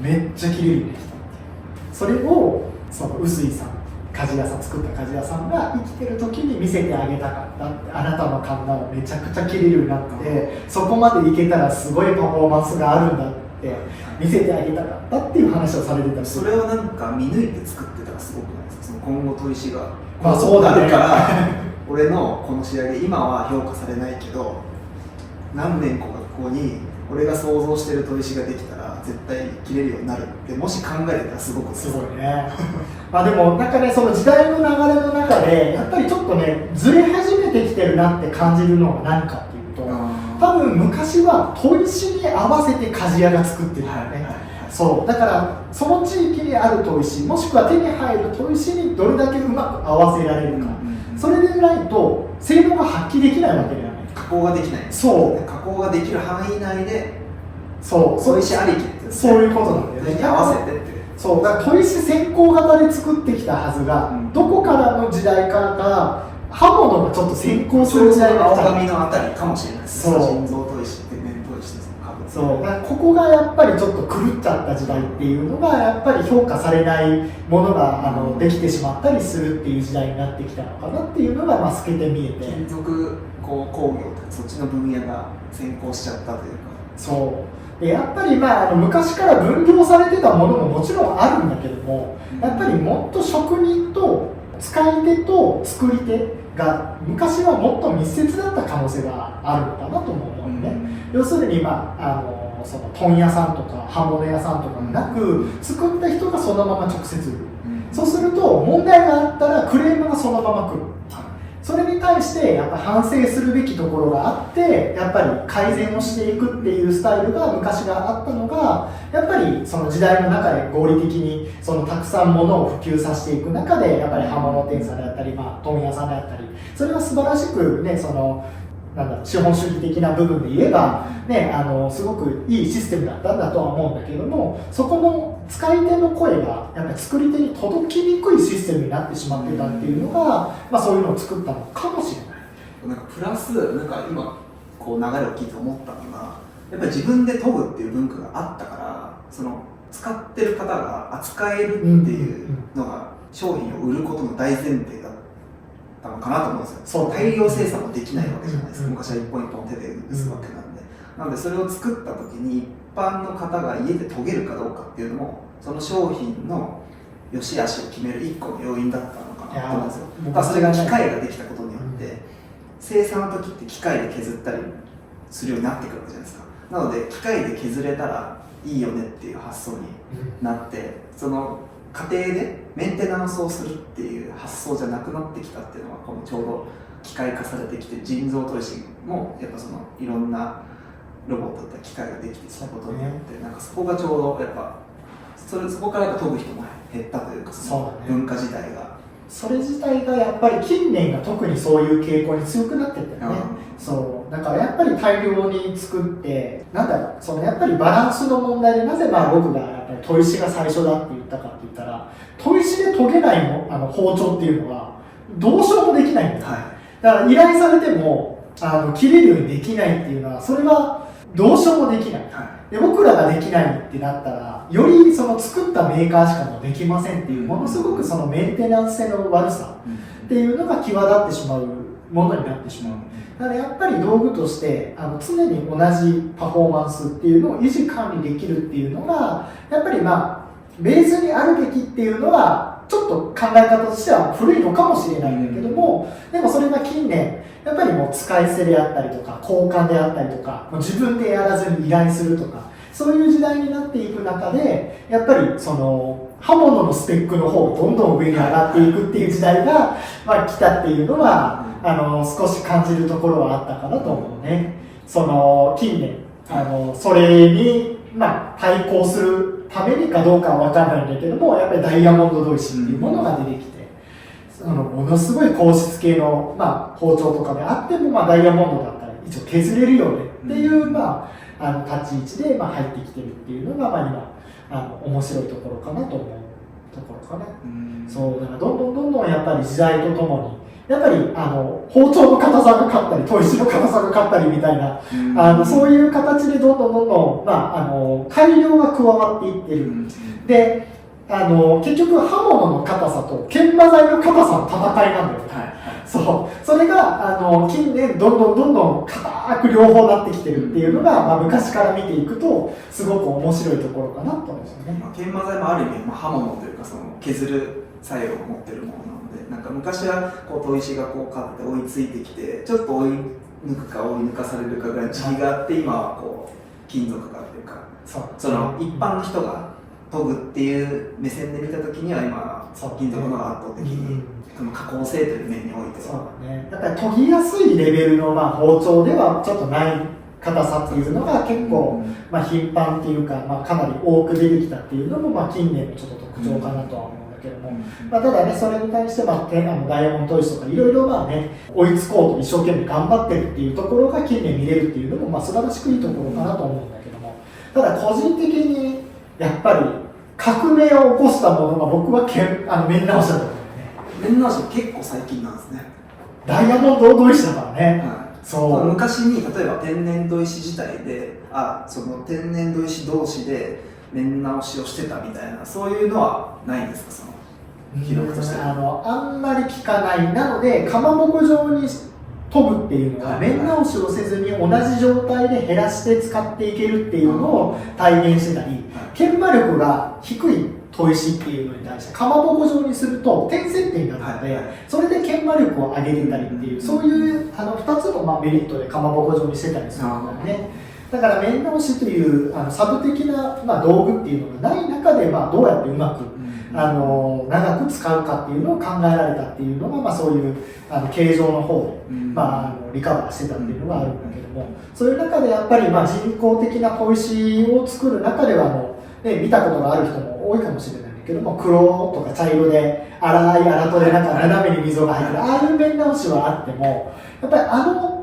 めっちゃ切れるようにできたっていう、それをその臼井さん、鍛冶屋さん作った鍛冶屋さんが生きてる時に見せてあげたかったって、あなたの神田をめちゃくちゃ切れるようになって、そこまでいけたらすごいパフォーマンスがあるんだって見せてあげたかったっていう話をされてたりする。それをなんか見抜いて作ってたらすごくないですか。その今後砥石がそうだねから俺のこの仕上げ今は評価されないけど何年か後に俺が想像してる砥石ができたら絶対切れるようになるってもし考えてたらすごくすごいねまあでもなんかねその時代の流れの中でやっぱりちょっとねずれ始めてきてるなって感じるのが何かっていうと多分昔は砥石に合わせて鍛冶屋が作ってるんだよね、そうだからその地域にある砥石もしくは手に入る砥石にどれだけうまく合わせられるか、それでないと性能が発揮できないわけだよね。加工ができない。そう加工ができる範囲内でそう砥石ありきってそういうことなんだよね。合わせてってそうだから砥石先行型で作ってきたはずが、どこからの時代からか刃物がちょっと先行する時代が来た。青髪のあたりかもしれないです。そう人造砥石って面砥石ですそうだからここがやっぱりちょっと狂っちゃった時代っていうのがやっぱり評価されないものができてしまったりするっていう時代になってきたのかなっていうのがまあ透けて見えて、金属工業とかそっちの分野が先行しちゃったというか。そうでやっぱりまあ昔から分業されてたものももちろんあるんだけども、やっぱりもっと職人と使い手と作り手が昔はもっと密接だった可能性があるのかなと思うのね、要するに、まあ、その問屋さんとか刃物屋さんとかがなく作った人がそのまま直接売る、そうすると問題があったらクレームがそのまま来る、それに対してやっぱ反省するべきところがあってやっぱり改善をしていくっていうスタイルが昔があったのがやっぱりその時代の中で合理的にそのたくさんものを普及させていく中でやっぱり刃物店さんであったり、まあ、問屋さんであったりそれは素晴らしくねそのなんだろう資本主義的な部分で言えば、ね、すごくいいシステムだったんだとは思うんだけどもそこの使い手の声がやっぱり作り手に届きにくいシステムになってしまってたっていうのが、まあ、そういうのを作ったのかもしれない。なんかプラスなんか今こう流れを聞いて思ったのがやっぱり自分で研ぐっていう文化があったからその使ってる方が扱えるっていうのが商品を売ることの大前提だったのかなと思うんですよ。大量生産もできないわけじゃないですか。昔は一本一本手で打つわけなんで、なのでそれを作った時に一般の方が家で研げるかどうかっていうのもその商品の良し悪しを決める一個の要因だったのかなと思うんですよ。それが機械ができたことによって生産の時って機械で削ったりするようになってくるわけじゃないですか。なので機械で削れたらいいよねっていう発想になってその家庭でメンテナンスをするっていう発想じゃなくなってきたっていうのはこのちょうど機械化されてきて人造砥石もやっぱそのいろんなロボットだったり機械ができてきたことによってなんかそこがちょうどやっぱそこから研ぐ人も減ったというかその文化自体がそれ自体がやっぱり近年が特にそういう傾向に強くなってったよね、そうだからやっぱり大量に作ってなんだろうそのやっぱりバランスの問題でなぜまあ僕がやっぱり砥石が最初だって言ったかって言ったら砥石で研げない包丁っていうのはどうしようもできないんだよ、だから依頼されても切れるようにできないっていうのはそれはどうしようもできない、で僕らができないってなったらよりその作ったメーカーしかもできませんっていうものすごくそのメンテナンス性の悪さっていうのが際立ってしまうものになってしまう。だからやっぱり道具として常に同じパフォーマンスっていうのを維持管理できるっていうのがやっぱりまあベースにあるべきっていうのはちょっと考え方としては古いのかもしれないんだけども、でもそれが近年やっぱりもう使い捨てであったりとか交換であったりとかもう自分でやらずに依頼するとかそういう時代になっていく中でやっぱりその刃物のスペックの方どんどん上に上がっていくっていう時代が、まあ、来たっていうのは少し感じるところはあったかなと思うね。その近年それに、まあ、対抗するためにかどうかは分からないんだけどもやっぱりダイヤモンド砥石っていうものが出てきて、ものすごい硬質系の、まあ、包丁とかであっても、まあ、ダイヤモンドだったら一応削れるよねっていう、まあ、立ち位置で、まあ、入ってきてるっていうのが、まあ、今面白いところかなと思うところかな。そうだからどんどんやっぱり時代とともにやっぱり包丁の硬さが勝ったり砥石の硬さが勝ったりみたいなそういう形でどんどん、まあ、改良が加わっていってる。で結局刃物の硬さと研磨剤の硬さの戦いなんだよね、そうそれが近年どんどん硬く両方なってきてるっていうのが、まあ、昔から見ていくとすごく面白いところかなと思うんですよね。研磨剤もある意味、刃物というかその削る作用を持ってるものなのので、なんか昔はこう砥石がこう勝って追いついてきてちょっと追い抜くか追い抜かされるかぐらいの時期があって、今はこう金属がっていうか、その一般の人が研ぐっていう目線で見たときには今金属の方が圧倒的に、その加工性という面においてはそうね、だから研ぎやすいレベルの包丁ではちょっとない硬さっていうのが結構、頻繁っていうか、かなり多く出てきたっていうのも、近年のちょっと特徴かなとは思うんだけども、ただね、それに対して、ダイヤモンド砥石とかいろいろ追いつこうと一生懸命頑張ってるっていうところが近年見れるっていうのも、素晴らしくいいところかなと思うんだけども、ただ個人的にやっぱり革命を起こしたものが僕は面直しだと思うね。面直し結構最近なんですね。ダイヤモンド砥石だからね。そう昔に例えば天然砥石自体でその天然砥石同士で面直しをしてたみたいな、そういうのはないんですか、その記録としては。あんまり聞かない。なのでかまぼこ状に研ぐっていうのは、面直しをせずに同じ状態で減らして使っていけるっていうのを体現してたり、研磨力が低い砥石っていうのに対してかまぼこ状にすると点線点になるので、それで研磨力を上げてたりっていう、そういう2つのメリットでかまぼこ状にしてたりするんだよね。だから面直しというサブ的な道具っていうのがない中でどうやってうまく長く使うかっていうのを考えられたっていうのが、そういう形状の方で、リカバーしてたっていうのがあるんだけども、そういう中でやっぱり人工的な砥石を作る中では見たことがある人も多いかもしれないんだけども、黒とか茶色で粗い粗とで斜めに溝が入ってるああいう面直しはあっても、やっぱり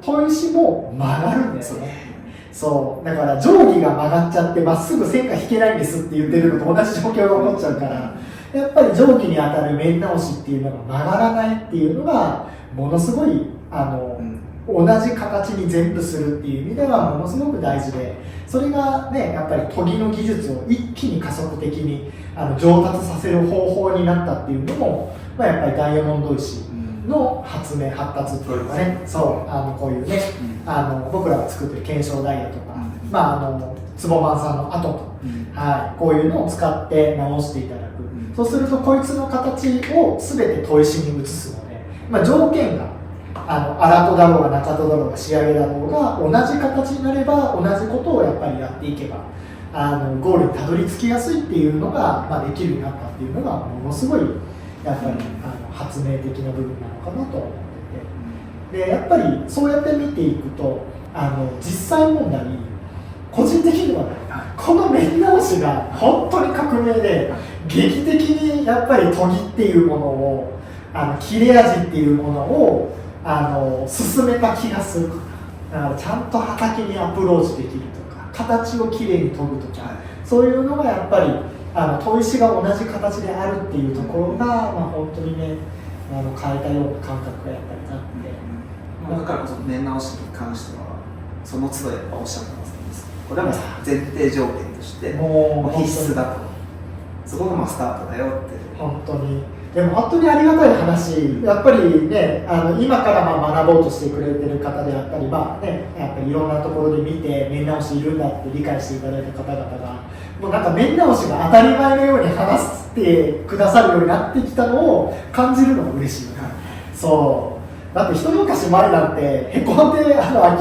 砥石も曲がるんですよね。そうだから定規が曲がっちゃってまっすぐ線が引けないんですって言ってるのと同じ状況が起こっちゃうから、やっぱり定規に当たる面直しっていうのが曲がらないっていうのがものすごい同じ形に全部するっていう意味ではものすごく大事で、それがねやっぱり研ぎの技術を一気に加速的に上達させる方法になったっていうのも、やっぱりダイヤモンド石の発明発達っていうかね、そうこういうね僕らが作ってる検証ダイヤとか、つぼまんさんの跡とか、こういうのを使って直していただく、そうするとこいつの形を全て砥石に移すので、条件が荒戸だろうが中戸だろうが仕上げだろうが同じ形になれば同じことをやっぱりやっていけばゴールにたどり着きやすいっていうのが、できるようになったっていうのがものすごいやっぱり発明的な部分なのかなと思ってて、でやっぱりそうやって見ていくと実際問題個人的にはこの面直しが本当に革命で劇的にやっぱり研ぎっていうものを切れ味っていうものを進めた気がする。だからちゃんと畑にアプローチできるとか形をきれいに研ぐとか、そういうのがやっぱり砥石が同じ形であるっていうところが、本当にね変えたような感覚がやっぱりあって、だからこそ面直しに関してはその都度やっぱおっしゃってますね。これは前提条件としてもう必須だと、そこがスタートだよって。本当にでも本当にありがたい話、やっぱりね今から学ぼうとしてくれてる方であったり、やっぱりいろんなところで見て面直しいるんだって理解していただいた方々がもうなんか面直しが当たり前のように話してくださるようになってきたのを感じるのが嬉しい。そうだって一昔前なんてへこんで明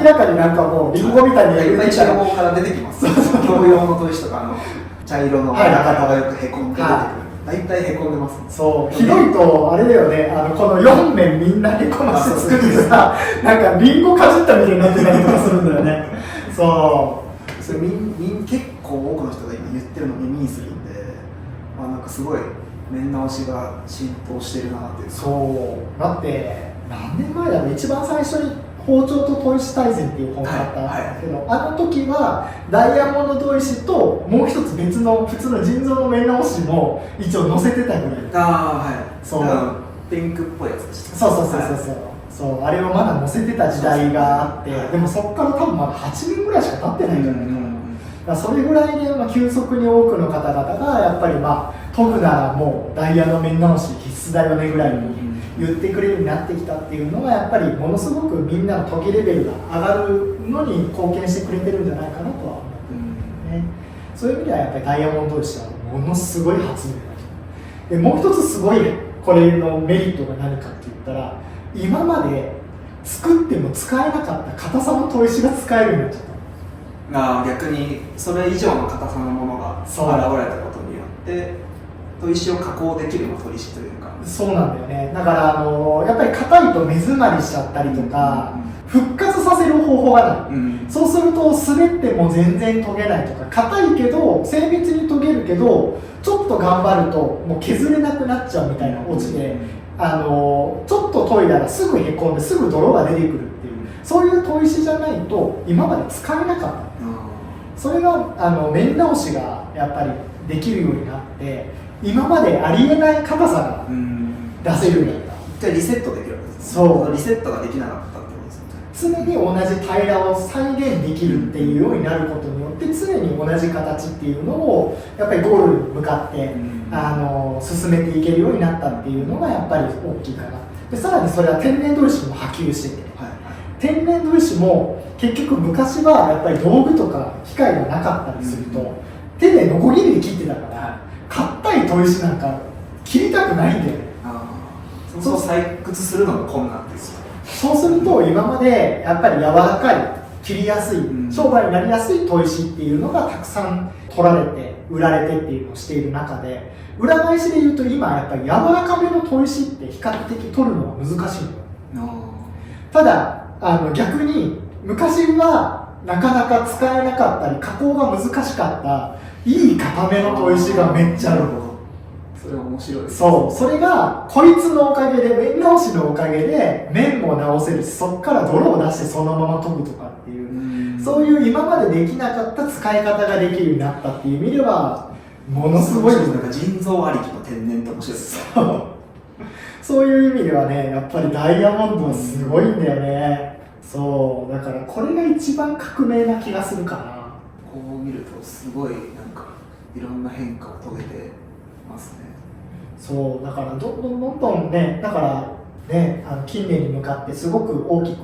らかになんかもうリンゴみたいにいっぱい茶色から出てきます。共用の砥石とか茶色の中がよくへこんで出てくる。大体へこんでます。そうひどいとあれだよね、この4面みんなへこまして作ってさ、なんかリンゴかじったみたいになってたりとかするんだよね。それ結構多くの人が今言ってるのを耳にするんで、なんかすごい面直しが浸透してるなっていう。そうだって何年前だろう、一番最初に包丁と砥石大全っていう本があったんだけど、あの時はダイヤモンド砥石ともう一つ別の普通の腎臓の面直しも一応載せてたぐらい。そうピンクっぽいやつでした。そうあれをまだ載せてた時代があって、でもそこから多分まだ8年ぐらいしか経ってないんじゃないかな。だからそれぐらいで、急速に多くの方々がやっぱり研ぐならもうダイヤの面直し必須だよねぐらいに言ってくれるようになってきたっていうのはやっぱりものすごくみんなの研ぎレベルが上がるのに貢献してくれてるんじゃないかなとは思ってるんでね。そういう意味ではやっぱりダイヤモンド砥石はものすごい発明だと。でもう一つすごいこれのメリットが何かって言ったら、今まで作っても使えなかった硬さの砥石が使えるようになっちゃった。逆にそれ以上の硬さのものが現れたことによって砥石を加工できる砥石というか。そうなんだよね。だからやっぱり硬いと目詰まりしちゃったりとか、復活させる方法がない、そうすると滑っても全然研げないとか、硬いけど精密に研げるけどちょっと頑張るともう削れなくなっちゃうみたいなオチで、ちょっと研いだらすぐへこんですぐ泥が出てくるっていう、そういう砥石じゃないと今まで使えなかった、それが面直しがやっぱりできるようになって、今までありえない硬さが出せるようになった。一回リセットできるわけですね。そう、リセットができなかったってことですね。常に同じ平らを再現できるっていうようになることによって、常に同じ形っていうのをやっぱりゴールに向かって進めていけるようになったっていうのがやっぱり大きいかな。でさらにそれは天然砥石も波及してて、天然砥石も結局昔はやっぱり道具とか機械がなかったりすると、手でノコギリで切ってたから、硬い砥石なんか切りたくないんだよね。そう採掘するのが困難ですよ。そうすると今までやっぱり柔らかい、切りやすい、商売になりやすい砥石っていうのがたくさん取られて売られてっていうのをしている中で、裏返しで言うと今やっぱり柔らかめの砥石って比較的取るのは難しいのよ。ただ逆に昔はなかなか使えなかったり加工が難しかったいい硬めの砥石がめっちゃあるの。それは面白いです。そう、それがこいつのおかげで、面直しのおかげで面も直せるし、そこから泥を出してそのまま研ぐとかっていう、そういう今までできなかった使い方ができるようになったっていう意味ではものすごいですね。なんか人造ありきの天然って面白いですね。そういう意味ではね、やっぱりダイヤモンドはすごいんだよね。そう、だからこれが一番革命な気がするかな。こう見るとすごいなんかいろんな変化を遂げてますね。そう、だからどんどんね、だからね、近年に向かってすごく大きく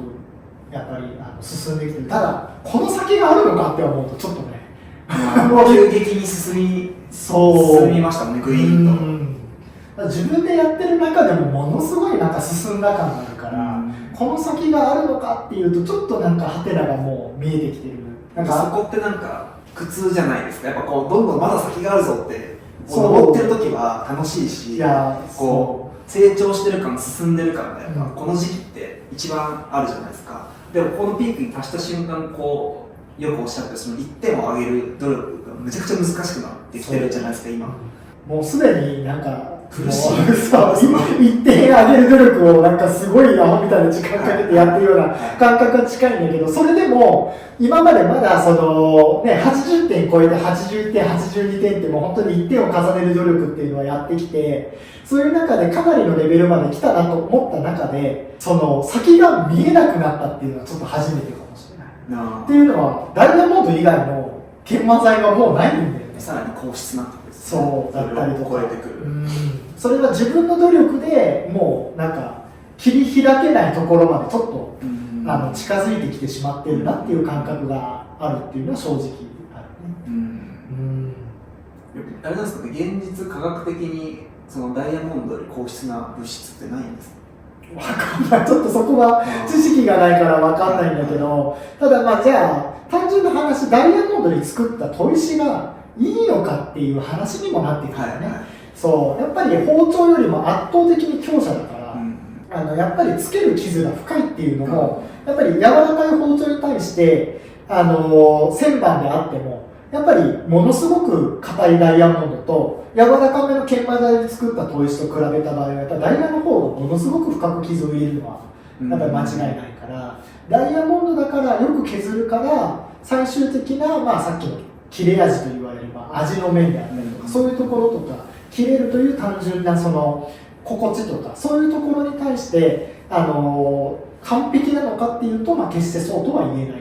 やっぱり進んできてる。ただこの先があるのかって思うとちょっとね、急激に進みましたもんね、グイーンと。自分でやってる中でもものすごいなんか進んだ感があるから、この先があるのかっていうとちょっとなんかハテナがもう見えてきてる。なんかそこってなんか苦痛じゃないですか。やっぱこうどんどんまだ先があるぞって登ってる時は楽しいし、こう成長してる感、進んでる感がやっぱこの時期って一番あるじゃないですか。でもこのピークに達した瞬間、こうよくおっしゃってその1点を上げる努力がめちゃくちゃ難しくなってきてるじゃないですか今。もうすでになんか苦しい。一点上げる努力をなんかすごいアホみたいな時間かけてやってるような感覚が近いんだけど、それでも今までまだそのね80点超えて81点82点ってもう本当に1点を重ねる努力っていうのはやってきて、そういう中でかなりのレベルまで来たなと思った中で、その先が見えなくなったっていうのはちょっと初めてかもしれない。っていうのはダイヤモンド以外の研磨剤はもうないんだよね。さらに高質なそうだったりとか、超えてくる。それは自分の努力でもうなんか切り開けないところまでちょっと近づいてきてしまってるなっていう感覚があるっていうのは正直あるね。あれなんですかね、現実科学的にそのダイヤモンドより高質な物質ってないんですか？わかんない、ちょっとそこは知識がないからわかんないんだけど、ただまあじゃあ単純な話、ダイヤモンドに作った砥石がいいのかっていう話にもなってくるよね。そうやっぱり包丁よりも圧倒的に強者だから、やっぱりつける傷が深いっていうのも、やっぱり柔らかい包丁に対して旋盤であってもやっぱりものすごく硬いダイヤモンドと柔らかめの研磨剤で作った砥石と比べた場合はやっぱりダイヤの方がものすごく深く傷を入れるのはやっぱり間違いないから、ダイヤモンドだからよく削るから最終的な、さっきの切れ味と言われる、味の面であったりとか、そういうところとか切れるという単純なその心地とかそういうところに対して完璧なのかっていうと、決してそうとは言えない。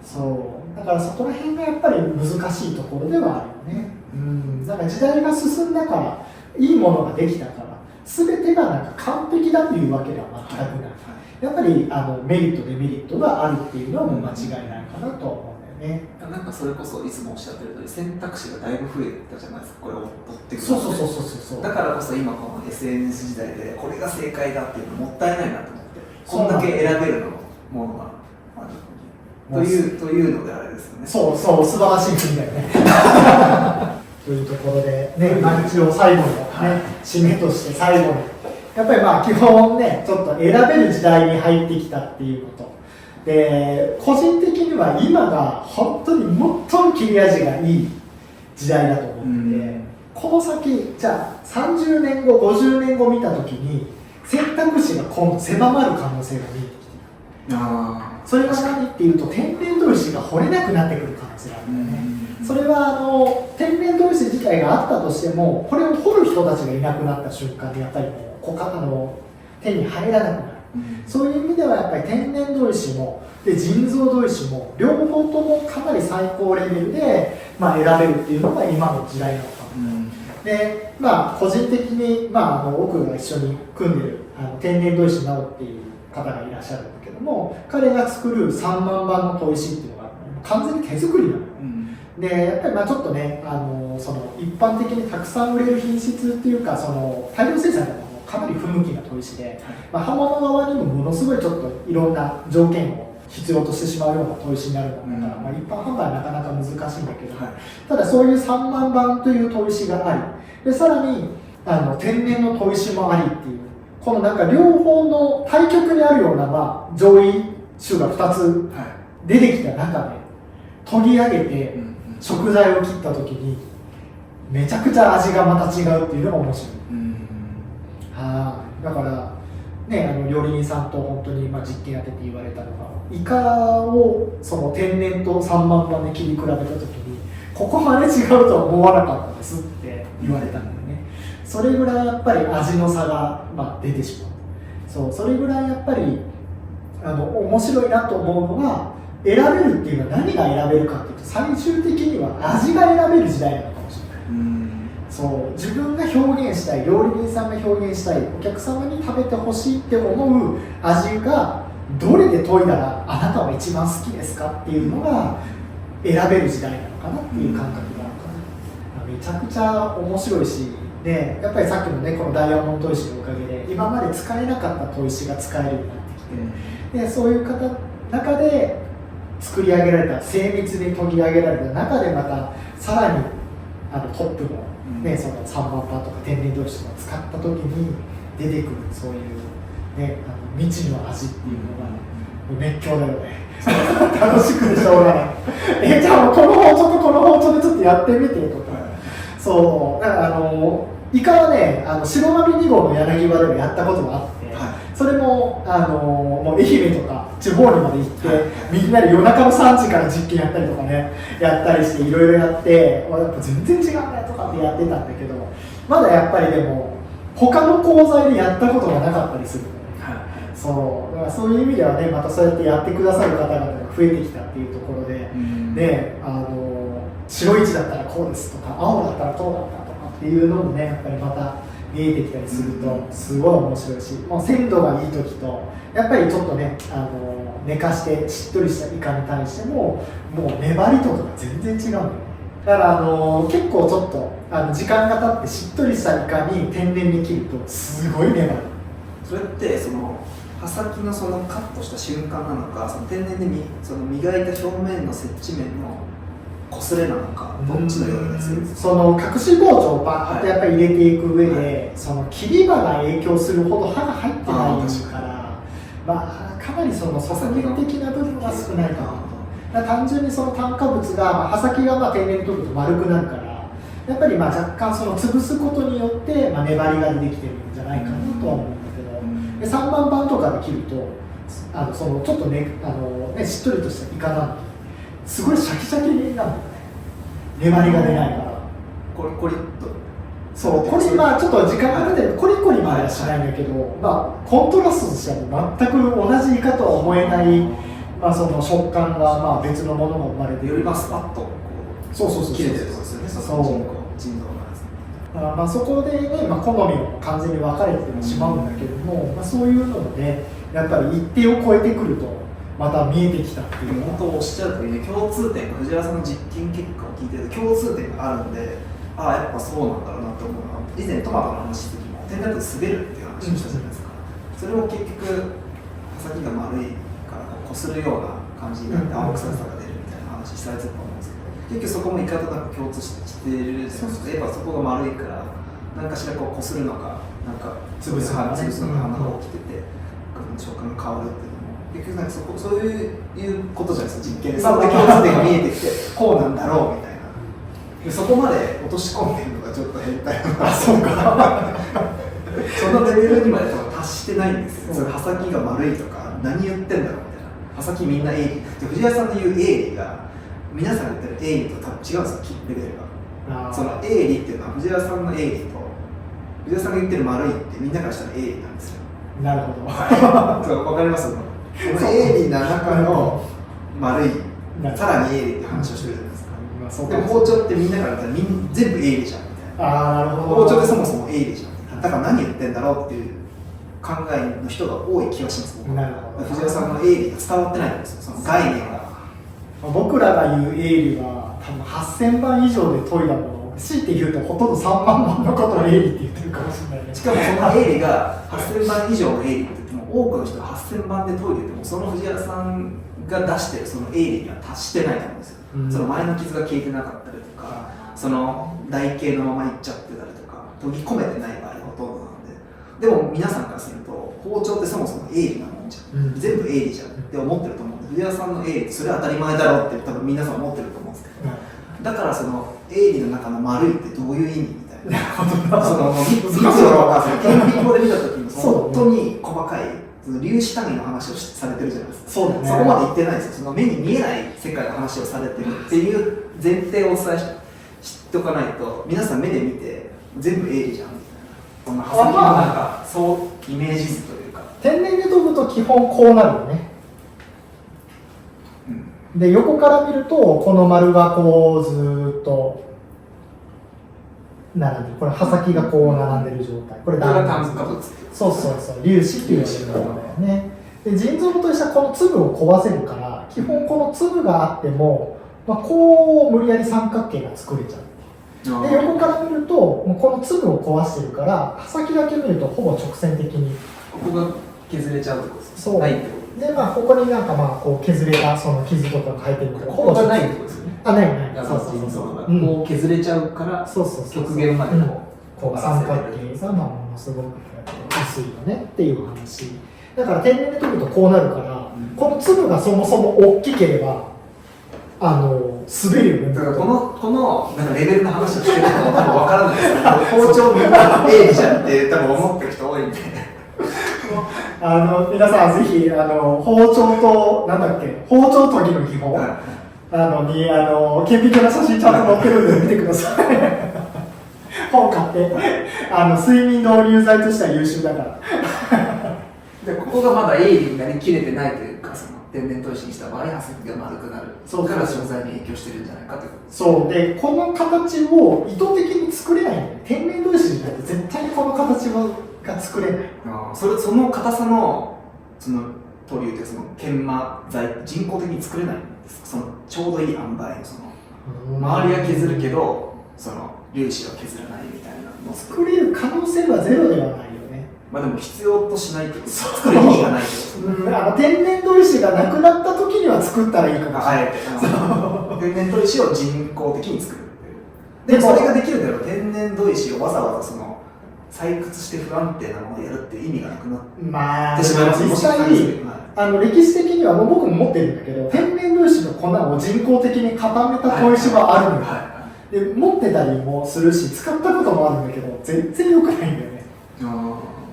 そうだからそこら辺がやっぱり難しいところではあるよね。だから時代が進んだからいいものができたから全てがなんか完璧だというわけでは全くない。やっぱりメリットデメリットがあるっていうのはもう間違いないかなと思うんだよね。なんかそれこそいつもおっしゃってる通り選択肢がだいぶ増えたじゃないですか、これを追ってくるそうそうそうそう。だからこそ今この SNS 時代でこれが正解だっていうのもったいないなと思って、こんだけ選べるものがあるというのであれですよね。そうそう素晴らしい国だよね。というところでね、一応最後のね、締めとして最後にやっぱりまあ基本ねちょっと選べる時代に入ってきたっていうことで、個人的には今が本当に最も切れ味がいい時代だと思ってて、この先じゃあ30年後50年後見た時に選択肢が今度狭まる可能性が見えてきている。それが何っていうと天然砥石が掘れなくなってくる可能性があるんだよね。それは天然砥石自体があったとしてもこれを掘る人たちがいなくなった瞬間にやっぱり手に入らなくなる、そういう意味ではやっぱり天然砥石もで人造砥石も両方ともかなり最高レベルで、選べるっていうのが今の時代なのかな、で個人的に、僕が一緒に組んでる天然砥石直っていう方がいらっしゃるんだけども、彼が作る3万番の砥石っていうのが完全に手作りなの、でやっぱりちょっとねその一般的にたくさん売れる品質っていうかその大量生産だとかなり不向きな砥石で、刃物側にもものすごいちょっといろんな条件を必要としてしまうような砥石になるのだから、一般販売はなかなか難しいんだけど、ただそういう3万番という砥石がありでさらに天然の砥石もありっていうこのなんか両方の対極にあるような、上位種が2つ出てきた中で研ぎ上げて食材を切った時にめちゃくちゃ味がまた違うっていうのが面白い。だからね料理人さんと本当に実験やってて言われたのがイカをその天然と3万番で切り比べた時にここまで違うとは思わなかったですって言われたんだよね。それぐらいやっぱり味の差が出てしまう。それぐらいやっぱり面白いなと思うのが選べるっていうのは何が選べるかっていうと最終的には味が選べる時代なのかもしれない。そう自分が表現したい料理人さんが表現したいお客様に食べてほしいって思う味がどれで研いだらあなたは一番好きですかっていうのが選べる時代なのかなっていう感覚があるかな。めちゃくちゃ面白いしでやっぱりさっきのねこのダイヤモンド砥石のおかげで今まで使えなかった砥石が使えるようになってきて、でそういう中で作り上げられた精密に研ぎ上げられた中でまたさらにトップの、その3万番とか天然砥石とか使った時に出てくるそういう、未知の味っていうのが熱狂だよね。楽しくてしょうがない。じゃあこの包丁とこの包丁でちょっとやってみてとか、そうだからイカはね白波2号の柳場でもやったことがあって、それももう愛媛とか地方にまで行って、みんなで夜中の3時から実験やったりとかねやったりしていろいろやってやっぱ全然違うねとかってやってたんだけど、まだやっぱりでも他の鋼材でやったことがなかったりするのね、そうだからそういう意味ではねまたそうやってやってくださる方々が増えてきたっていうところで、白い字だったらこうですとか青だったらこうだったとかっていうのもねやっぱりまた見えてきたりするとすごい面白いし、もう鮮度がいい時とやっぱりちょっとね寝かしてしっとりしたイカに対してももう粘りとかが全然違うんだよね。だから結構ちょっと時間が経ってしっとりしたイカに天然に切るとすごい粘る。それってその刃先のそのカットした瞬間なのか、その天然でその磨いた表面の接地面の擦れなのか、どっちのようにするその隠し包丁をパッとやっぱり入れていく上で、その切り刃が影響するほど刃が入ってないからかなりその側面的な部分は少ないかなと。単純にその炭化物が、刃先が天然に研ぐと丸くなるからやっぱり若干その潰すことによって、粘りが出てきてるんじゃないかなとは思うんだけど、で3万番とかで切るとそのちょっとねしっとりとしたイカなのにすごいシャキシャキになるんだよね。粘りが出ないからコリコリっとそうこれちょっと時間がかかってコリコリまではしないんだけど、コントラストとしては全く同じイカとは思えない、その食感が別のものが生まれてよりスパッと切れてるってことですよね。腎臓がですね。そこでね、好みも完全に分かれてしまうんだけども、そういうのでやっぱり一定を超えてくるとまた見えてきたっていう。本当おっしゃる通りね、共通点が藤原さんの実験結果を聞いてると共通点があるんで、ああやっぱそうなんだろうなと思うのは、以前トマトの話した時も点だと滑るっていう話をしたじゃないですか。それも結局刃先が丸いからこするような感じになって青臭さが出るみたいな話されてたと思うんですけど、結局そこも言い方なく共通してるじゃないですか。やっぱそこが丸いから何かしらこうこするのかなんか潰すのが起きてて、食感が変わるっていうのも結局なんかそういうことじゃないですか、実験で。そこで共通点が見えてきてこうなんだろうみたいな。でそこまで落とし込んでるのがちょっと変態な。あ、そうか。そのレベルにまで多分達してないんですよ。それ刃先が丸いとか何言ってんだろうみたいな。刃先みんな鋭利で、藤原さんの言う鋭利が皆さんが言ってる鋭利と多分違うんですよ、レベルが。その鋭利っていうのは藤原さんの鋭利と藤原さんが言ってる丸いってみんなからしたら鋭利なんですよ。なるほど。そう分かります？この鋭利な中の丸い、さらに鋭利って話をしてるじゃないですか。でも包丁ってみんなから言ったら全部鋭利じゃんみたいな。あ、なるほど。包丁ってそもそも鋭利じゃん。だから何言ってんだろうっていう考えの人が多い気がします。なるほど。藤原さんの鋭利が伝わってないんですよ、その概念が。僕らが言う鋭利は多分8000番以上で研いだもの。強いて言うとほとんど3万番のことを鋭利って言ってるかもしれないね。しかもその鋭利が8000番以上の鋭利って言っても多くの人が8000番で研いでてもその藤原さんが出してるその鋭利には達してないと思うんですよ。その前の傷が消えてなかったりとか、その台形のままいっちゃってたりとか研ぎ込めてない場合がほとんどなんで。でも皆さんからすると包丁ってそもそも鋭利なもんじゃん、全部鋭利じゃんって思ってると思うんで、藤原さんの鋭利ってそれは当たり前だろうって多分皆さん思ってると思うんですけど、だからその鋭利の中の丸いってどういう意味みたいな。その密度とか顕微鏡で見た時に本当に細かいその粒子単位の話をされてるじゃないですか。そこまで言ってないですよ。その目に見えない世界の話をされてるっていう前提をお伝えしておかないと、皆さん目で見て全部鋭利じゃんみたいな、そんな刃先のなんかそうイメージ図というか。天然で研ぐと基本こうなるよね。で横から見るとこの丸がこうずーっと並んでる。これ刃先がこう並んでる状態。これが単価物。そうそうそう、粒子っていうものだよね。で腎臓としてはこの粒を壊せるから、基本この粒があっても、こう無理やり三角形が作れちゃう。で横から見るともうこの粒を壊してるから、刃先だけ見るとほぼ直線的にここが削れちゃうってことですか？そう。ないでここになんかこう削れたその傷とかが入ってるから、ここがないってことですよね。ない。そうこう削れちゃうから、極限までこう三角形がものすごく薄いよねっていう話。だから天然で研ぐとこうなるから、この粒がそもそも大きければ滑るよね。だからこのなんかレベルの話をしてるのは多分分からないですけど、包丁みんな鋭利じゃんって多分思ってる人多いんで。皆さんぜひ包丁となんだっけ、包丁研ぎの基本、顕微鏡の写真ちゃんと載ってるんで見てください。本買って睡眠導入剤としては優秀だから。でここがまだ鋭利になりきれてないというか、その天然砥石にした場合刃先が丸くなる。そうから素材に影響してるんじゃないかということです。そうで、この形を意図的に作れないんだよ。天然砥石じゃないと絶対にこの形が作れない。その硬さのその塗料というかその研磨剤人工的に作れないんですか？そのちょうどいい塩梅のその周りは削るけどその粒子は削らないみたいなの作れる可能性はゼロではないよね。まあでも必要としないと作る意味がないと。天然砥石がなくなった時には作ったらいいかもしれない。あえて天然砥石を人工的に作る。でもそれができるんだろう。天然砥石をわざわざその採掘して不安定なものをやるっていう意味がなくなってしまいます。実際歴史的にはもう僕も持ってるんだけど、天然砥石の粉を人工的に固めた砥石はあるのよ。で持ってたりもするし使ったこともあるんだけど全然良くないんだよね。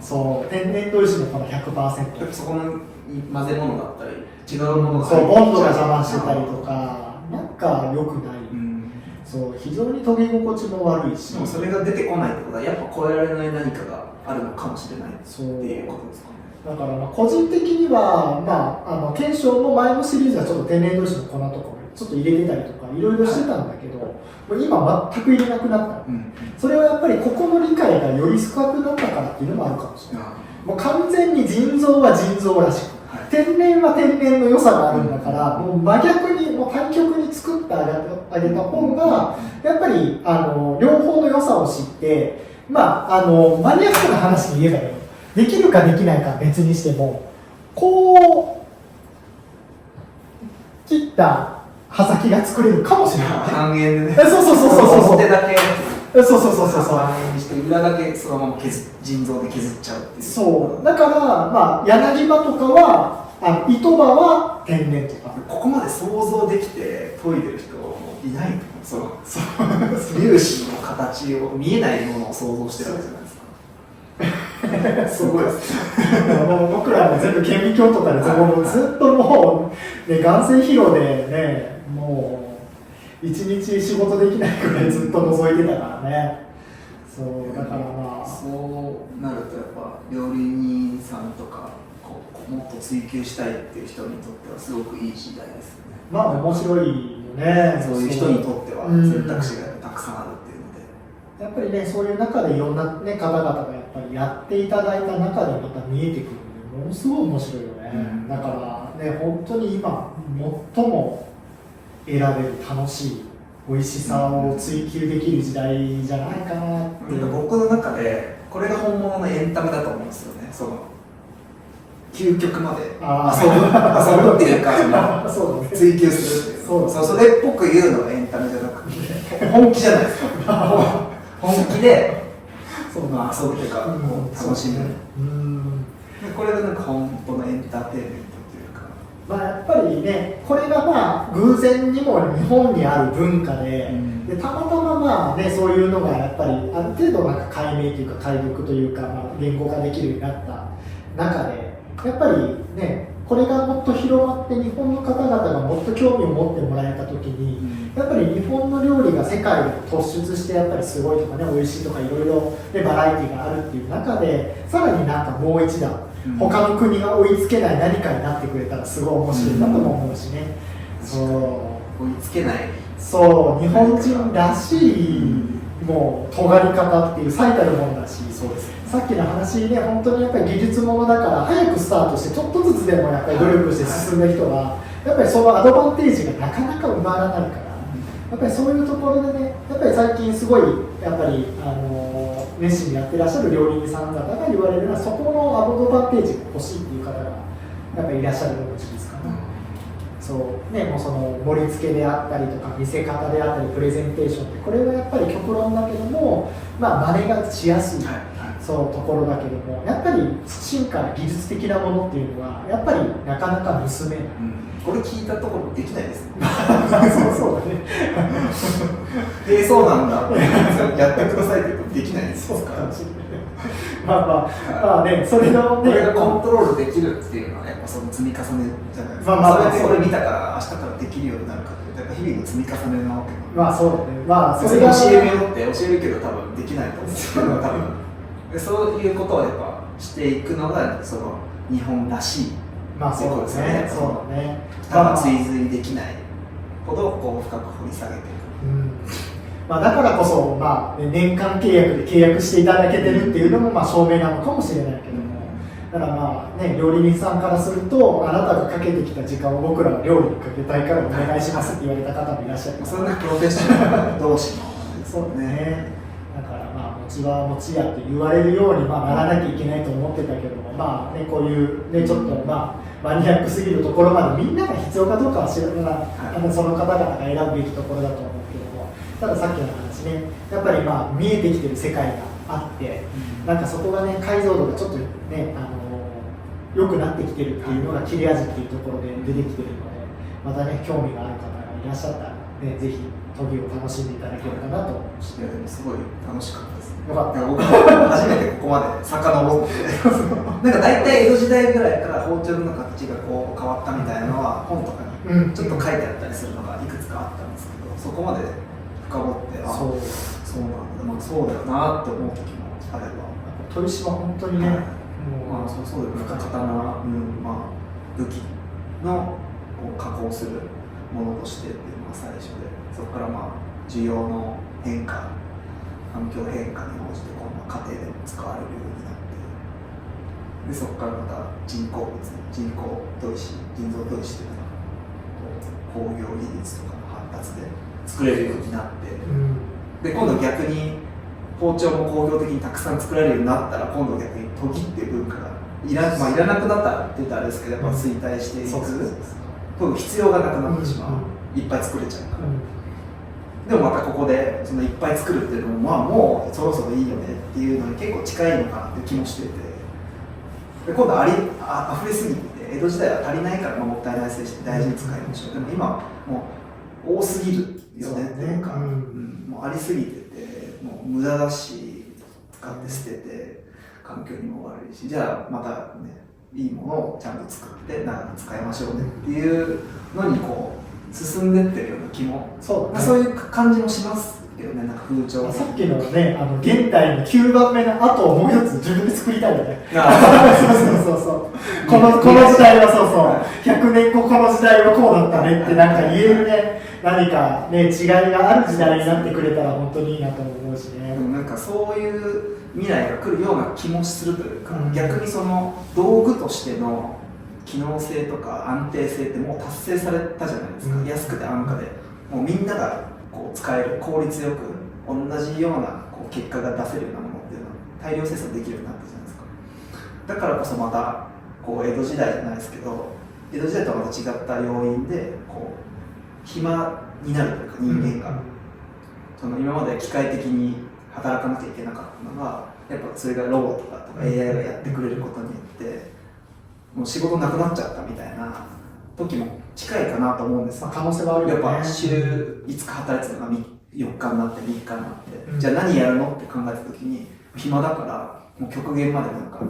そう、天然砥石の粉 100%。そこの混ぜ物だったり違うものがそう、ボンドが邪魔してたりとかなんか良くない。そう、非常に研ぎ心地も悪いし、でもそれが出てこないってことはやっぱ超えられない何かがあるのかもしれないっていうことですかね。だから個人的には天正の前のシリーズはちょっと天然砥石の粉とかもちょっと入れてたりとかいろいろしてたんだけど、もう今全く入れなくなった、それはやっぱりここの理解がより少なくなったからっていうのもあるかもしれない。もう完全に腎臓は腎臓らしく天然は天然の良さがあるんだから、もう真逆に、もう対極に作ってあげた方が、やっぱり両方の良さを知って、まあ、マニアックな話で言えばよ、できるかできないかは別にしても、こう切った刃先が作れるかもしれない。半円でね。そう。表だけ。そう。半円にして裏だけそのまま腎臓で削っちゃうっていう。そう。だからまあ柳刃とかは糸刃は天然とか。ここまで想像できて研いでる人いないと思う。粒子の形を見えないものを想像してるわけじゃないですか。すごいです。もう僕らも全部顕微鏡とかでずっともう、ね、眼精疲労でね、もう一日仕事できないくらいずっと覗いてたからね。そうだからまあそうなるとやっぱ料理人さんとかもっと追求したいっていう人にとってはすごくいい時代ですよね。まあ面白いよね。そういう人にとっては選択肢がたくさんあるっていうので。やっぱりね、そういう中でいろんな、ね、方々がやっぱりやっていただいた中でまた見えてくるので、ものすごい面白いよね。だからね、本当に今最も選べる楽しい美味しさを追求できる時代じゃないかなって。僕の中でこれが本物のエンタメだと思うんですよね。その究極まで遊ぶっていうかそうね、追求するっていうそれっぽく言うのがエンタメじゃなくて本気じゃないですか。本気で遊ぶっていうか、楽しむ。これがなんか本当のエンターテインメントというか、まあやっぱりね、これがまあ偶然にも日本にある文化で、でたまたままあね、そういうのがやっぱりある程度なんか解明というか解読というか、まあ、言語化できるようになった中で、やっぱりね、これがもっと広まって日本の方々がもっと興味を持ってもらえた時に、やっぱり日本の料理が世界で突出してやっぱりすごいとかね、美味しいとかいろいろバラエティがあるっていう中で、さらになんかもう一段、他の国が追いつけない何かになってくれたらすごい面白いなとも思うしね。そう追いつけない。そう日本人らしいもう尖り方っていう最たるものだし。そうです。さっきの話ね、本当にやっぱり技術ものだから早くスタートしてちょっとずつでもやっぱり努力して進んだ人はやっぱりそのアドバンテージがなかなか生まれないから、やっぱりそういうところでね、やっぱり最近すごいやっぱり熱心にやってらっしゃる料理人さん方が言われるのは、そこのアドバンテージが欲しいっていう方がやっぱりいらっしゃるのが事実かな。そうね、もうその盛り付けであったりとか見せ方であったりプレゼンテーションって、これはやっぱり極論だけども、まあ真似がしやすい、そうところだけども、やっぱり進化技術的なものっていうのはやっぱりなかなか盗めない。これ聞いたところできないですね。そうだね。そうなんだ。やってくださいって言うとできないんですか。まあね、それのね、これがコントロールできるっていうのはやっぱその積み重ねじゃないですか。それでこれ見たから明日からできるようになるかってやっぱ日々の積み重ねなわけ。まあそうだね。まあそれが教えるよって教えるけど多分できないと思う。多分。そういうことをやっぱしていくのがその日本らしい。まあそうですね。そうだね。ただ追随できないほどこう深く掘り下げていく。まあだからこそまあ年間契約で契約していただけてるっていうのもまあ証明なのかもしれないけども、だからまあね、料理人さんからするとあなたがかけてきた時間を僕らは料理にかけたいからお願いしますって言われた方もいらっしゃる。それがプロフェッショナル同士のそうね。だからまあ餅は餅やって言われるようにまあならなきゃいけないと思ってたけども、まあね、こういうねちょっとまあマニアックすぎるところまでみんなが必要かどうかは知らない、その方々が選ぶべきところだと思うけども、たださっきの話ね、やっぱりまあ見えてきてる世界があって、なんかそこがね解像度がちょっとね良くなってきてるっていうのが切れ味っていうところで出てきてるので、またね興味がある方がいらっしゃったらね、ぜひ研ぎを楽しんでいただければなと思います。いやでもすごい楽しかったです。よかった。僕初めてここまで遡ってなんか大体江戸時代ぐらいから包丁の形がこう変わったみたいなのは本とかにちょっと書いてあったりするのがいくつかあったんですけど、そこまで深掘ってそうなんだ、まあ、そうだよなって思う時もあれば、砥石は本当にね、まあそうだよね、刀、まあ武器の加工するものとしてっていうのが最初で、そこからまあ需要の変化、環境変化に応じてこんな家庭でも使われるようになって、でそこからまた人工物、人工砥石、人造砥石っていうのがこう工業技術とかの発達で作れるようになって、で今度逆に包丁も工業的にたくさん作られるようになったら、今度逆に研ぎっていう文化がいらなくなったって言ったらあれですけど、やっぱ衰退していく、今度必要がなくなってしまう、いっぱい作れちゃうから、でもまたここでそのいっぱい作るっていうのも、まあもうそろそろいいよねっていうのに結構近いのかなっていう気もしてて、で今度溢れすぎてて、江戸時代は足りないから、もったいない精神大事に使いましょう、でも今もう多すぎるよねっていうか、もうありすぎてて、もう無駄だし、使って捨てて環境にも悪いし、じゃあまたね、いいものをちゃんと作って長く使いましょうねっていうのにこう進んでってるような気も、そういう感じもしますけどね、なんか風潮。さっきのね、現代の9番目の後をもう一つ自分で作りたいよね。そうこの時代は100年後この時代はこうだったねってなんか言えるね、何かね、違いがある時代になってくれたら本当にいいなと思うしね。なんかそういう未来が来るような気もするというか、逆にその道具としての機能性とか安定性ってもう達成されたじゃないですか、安くて安価で、もうみんながこう使える、効率よく同じようなこう結果が出せるようなものっていうのは大量生産できるようになったじゃないですか。だからこそまたこう江戸時代じゃないですけど、江戸時代とはまた違った要因でこう暇になるというか、人間が、その今まで機械的に働かなきゃいけなかったのが、やっぱそれがロボットだとか AI がやってくれることによってもう仕事なくなっちゃったみたいな時も近いかなと思うんです。可能性はあるよね。やっぱ週5日働いてたのが4日になって3日になって、じゃあ何やるのって考えた時に、暇だからもう極限までなんか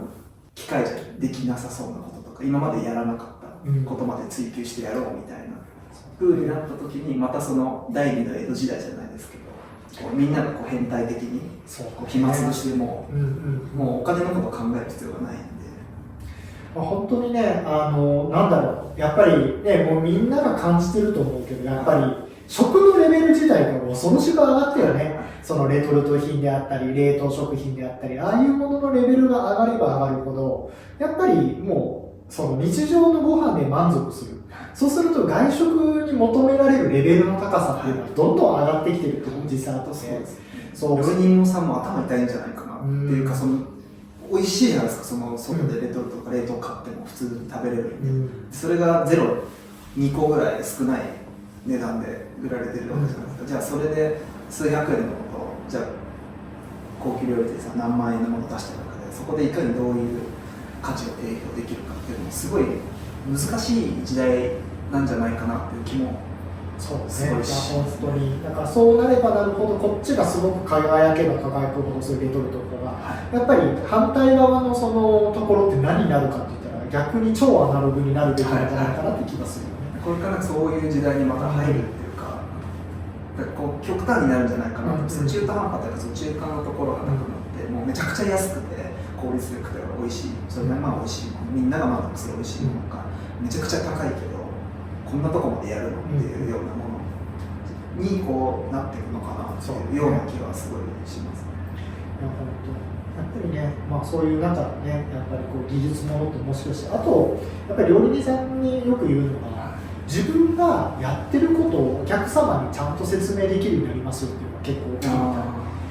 機械じゃできなさそうなこととか、今までやらなかったことまで追求してやろうみたいな風になった時に、またその第二の江戸時代じゃないですけど、こうみんながこう変態的にこう暇つぶしてもうお金のことを考える必要がないんで、本当にね、なんだろう、やっぱりね、もうみんなが感じてると思うけど、やっぱり食のレベル自体が恐ろしく上がったよね。そのレトルト品であったり、冷凍食品であったり、ああいうもののレベルが上がれば上がるほど、やっぱりもうその日常のご飯で満足する。そうすると外食に求められるレベルの高さっていうのはどんどん上がってきてるって実際あって、そう料理人さんも頭痛いんじゃないかなっていうか、その美味しいじゃないですか、その外でレトルトとか冷凍買っても普通に食べれるんで、それがゼロ2個ぐらい少ない値段で売られてるわけじゃないですか。じゃあそれで数百円のものと、じゃあ高級料理店さん何万円のものを出してる中で、そこでいかにどういう価値を提供できるかっていうのもすごい難しい時代なんじゃないかなっていう気もそうですね、本当に、だからそうなればなるほど、こっちがすごく輝けば輝くほど、そういうレトルトとかが、やっぱり反対側のそのところって何になるかって言ったら、逆に超アナログになるべきなんじゃないかなって気がするよね。これからそういう時代にまた入るっていうか、こう極端になるんじゃないかなと、中途半端というか、その中間のところがなくなって、もうめちゃくちゃ安くて、効率よくて美味しい、それがまあ美味しいもの、みんなが満足する美味しいものが、めちゃくちゃ高いけど、こんなとこまでやるのっていうようなものにこうなっていくのかなというような気はすごいします。いや本当やっぱりね、まあ、そういう中でね、やっぱりこう技術ものって面白いし、あとやっぱり料理人さんによく言うのが、自分がやってることをお客様にちゃんと説明できるようになりますよっていうのが結構大きいみたいな。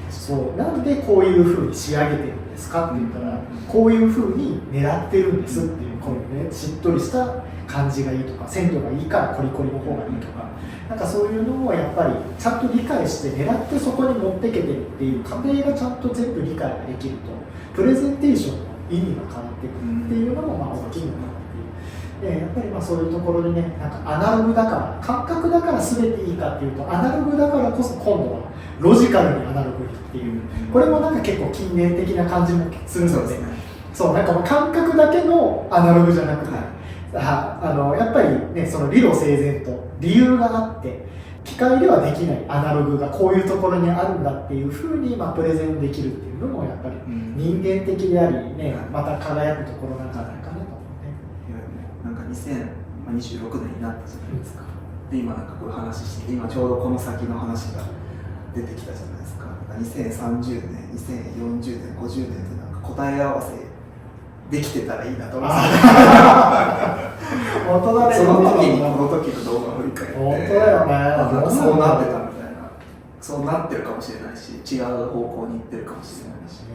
そうなんでこういう風に仕上げてるんですかって言ったら、こういう風に狙ってるんですっていう、こういうね、しっとりした感じがいいとか、鮮度がいいからコリコリの方がいいとか、なんかそういうのをやっぱりちゃんと理解して狙ってそこに持ってけてるっていう過程がちゃんと全部理解ができると、プレゼンテーションの意味が変わってくるっていうのもまあ大きいのかなっていう。でやっぱりまあそういうところにね、なんかアナログだから感覚だから全ていいかっていうと、アナログだからこそ今度はロジカルにアナログにっていう、これもなんか結構近年的な感じもするので、そうなんかもう感覚だけのアナログじゃなくて、やっぱりね、その理路整然と理由があって、機械ではできないアナログがこういうところにあるんだっていうふうにまあプレゼンできるっていうのもやっぱり人間的でありね、また輝くところなんじゃないかなと思うね。なんか2026年になったじゃないですか。で今なんかこういう話して、今ちょうどこの先の話が出てきたじゃないですか。2030年、2040年、50年ってなんか答え合わせできてたらいいなと思って本当だね。その時にこの時の動画を振り返って本当だよね。なんかそうなってたみたいな、そうなってるかもしれないし、違う方向に行ってるかもしれないし、い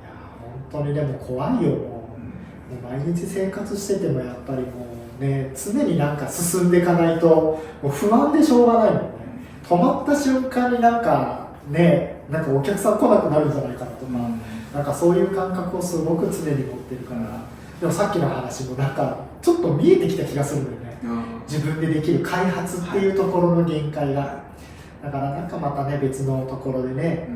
や本当にでも怖いよ。もう毎日生活しててもやっぱりもうね、常になんか進んでいかないともう不安でしょうがないもんね。止まった瞬間になんかね、なんかお客さん来なくなるんじゃないかなとか、なんかそういう感覚をすごく常に持ってるから。でもさっきの話もなんかちょっと見えてきた気がするんだよね、自分でできる開発っていうところの限界が、だからなんかまたね別のところでね、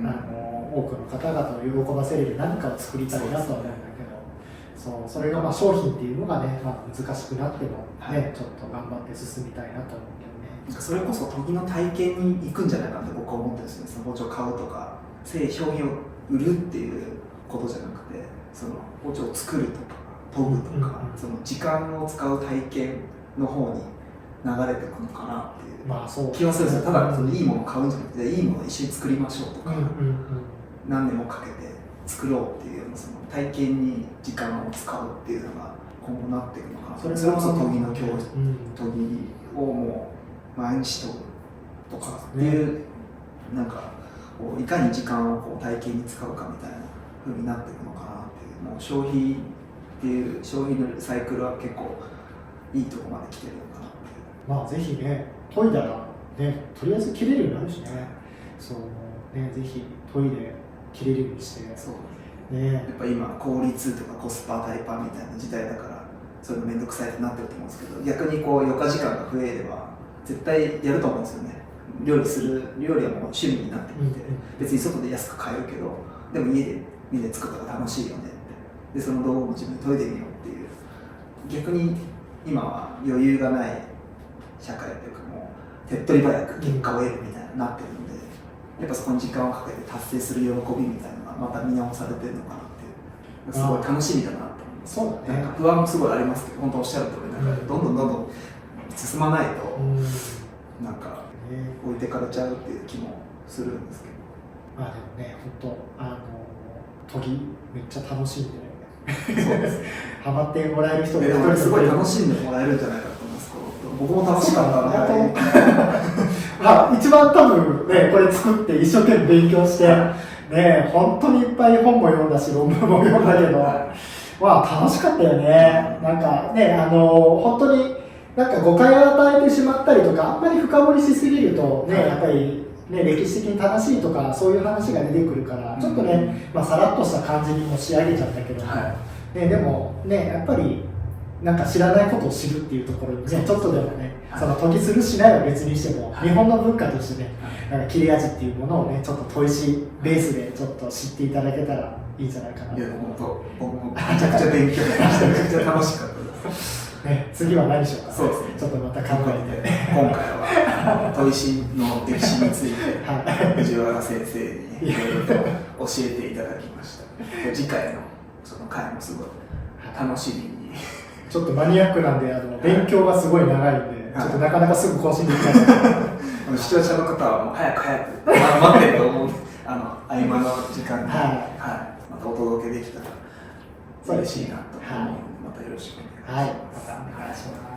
多くの方々を喜ばせれる何かを作りたいなとは思うんだけど、それがまあ商品っていうのがね、難しくなってもね、ちょっと頑張って進みたいなと思うけどね。なんかそれこそ研ぎの体験に行くんじゃないかって僕は思ってるんですよね。その包丁を買うとか商品を売るっていうことじゃなくて、その包丁を作るとか研ぐとか、その時間を使う体験の方に流れていくのかなっていう気はするんですよ。ただそのいいものを買うんじゃなくて、いいものを一緒に作りましょうとか、何年もかけて作ろうっていうような、その体験に時間を使うっていうのが今後なっていくのかな。それこそ研ぎの教室、研ぎをもう毎日研ぐとかっていう、なんかこういかに時間をこう体験に使うかみたいな風になっていくのかなっていう。もう消費っていう消費のサイクルは結構いいところまで来てるのかなっていう。まあぜひね、研いだらね、とりあえず切れるようになるしね。そうね、ぜひ研いで切れるようにして。そうね。やっぱ今効率とかコスパタイパみたいな時代だから、そういうの面倒くさいってなってると思うんですけど、逆にこう余暇時間が増えれば絶対やると思うんですよね。料理はもう趣味になってきて、別に外で安く買えるけど、でも家で作るのが楽しいよねって。でその道具も自分で研いでみようっていう。逆に今は余裕がない社会というか、もう手っ取り早く結果を得るみたいになってるので、やっぱそこに時間をかけて達成する喜びみたいなのがまた見直されてるのかなっていう。すごい楽しみだなと思います。そうだね。なんか不安もすごいありますけど、本当おっしゃる通り、なんかどんどん進まないと、なんか置いてかれちゃうっていう気もするんですけど。まあでもね、本当研ぎめっちゃ楽しんでね。そうですハマってもらえる人が一人すごい楽しんでもらえるんじゃないかと思います。僕も楽しかったな。まあ一番多分ね、これ作って一生懸命勉強してね、本当にいっぱい本も読んだし論文も読んだけど、まあ楽しかったよね。なんかね、本当になんか誤解を与えてしまったりとか、あんまり深掘りしすぎるとね、やっぱりね、歴史的に正しいとかそういう話が出てくるから、ちょっとね、さらっとした感じにも仕上げちゃったけど、ね、でもね、やっぱりなんか知らないことを知るっていうところにね、ちょっとでもね、その研ぎするしないは別にしても、日本の文化としてね、なんか切れ味っていうものをね、ちょっと砥石ベースでちょっと知っていただけたらいいんじゃないかなと。いや、本当、僕もめちゃくちゃ勉強しました。めちゃくちゃ楽しかったです。ね、次は何しようかな。そうですね。ちょっとまた考えて。今回は砥石の歴史について、藤原先生にいろいろと教えていただきました。次回のその回もすごい楽しみに。ちょっとマニアックなんで、勉強がすごい長いんで、ちょっとなかなかすぐ更新できない。視聴者の方はもう早く待ってると思うんで、合間の時間に、またお届けできたら嬉しいなと思うので、またよろしくお願いします。またお願いします。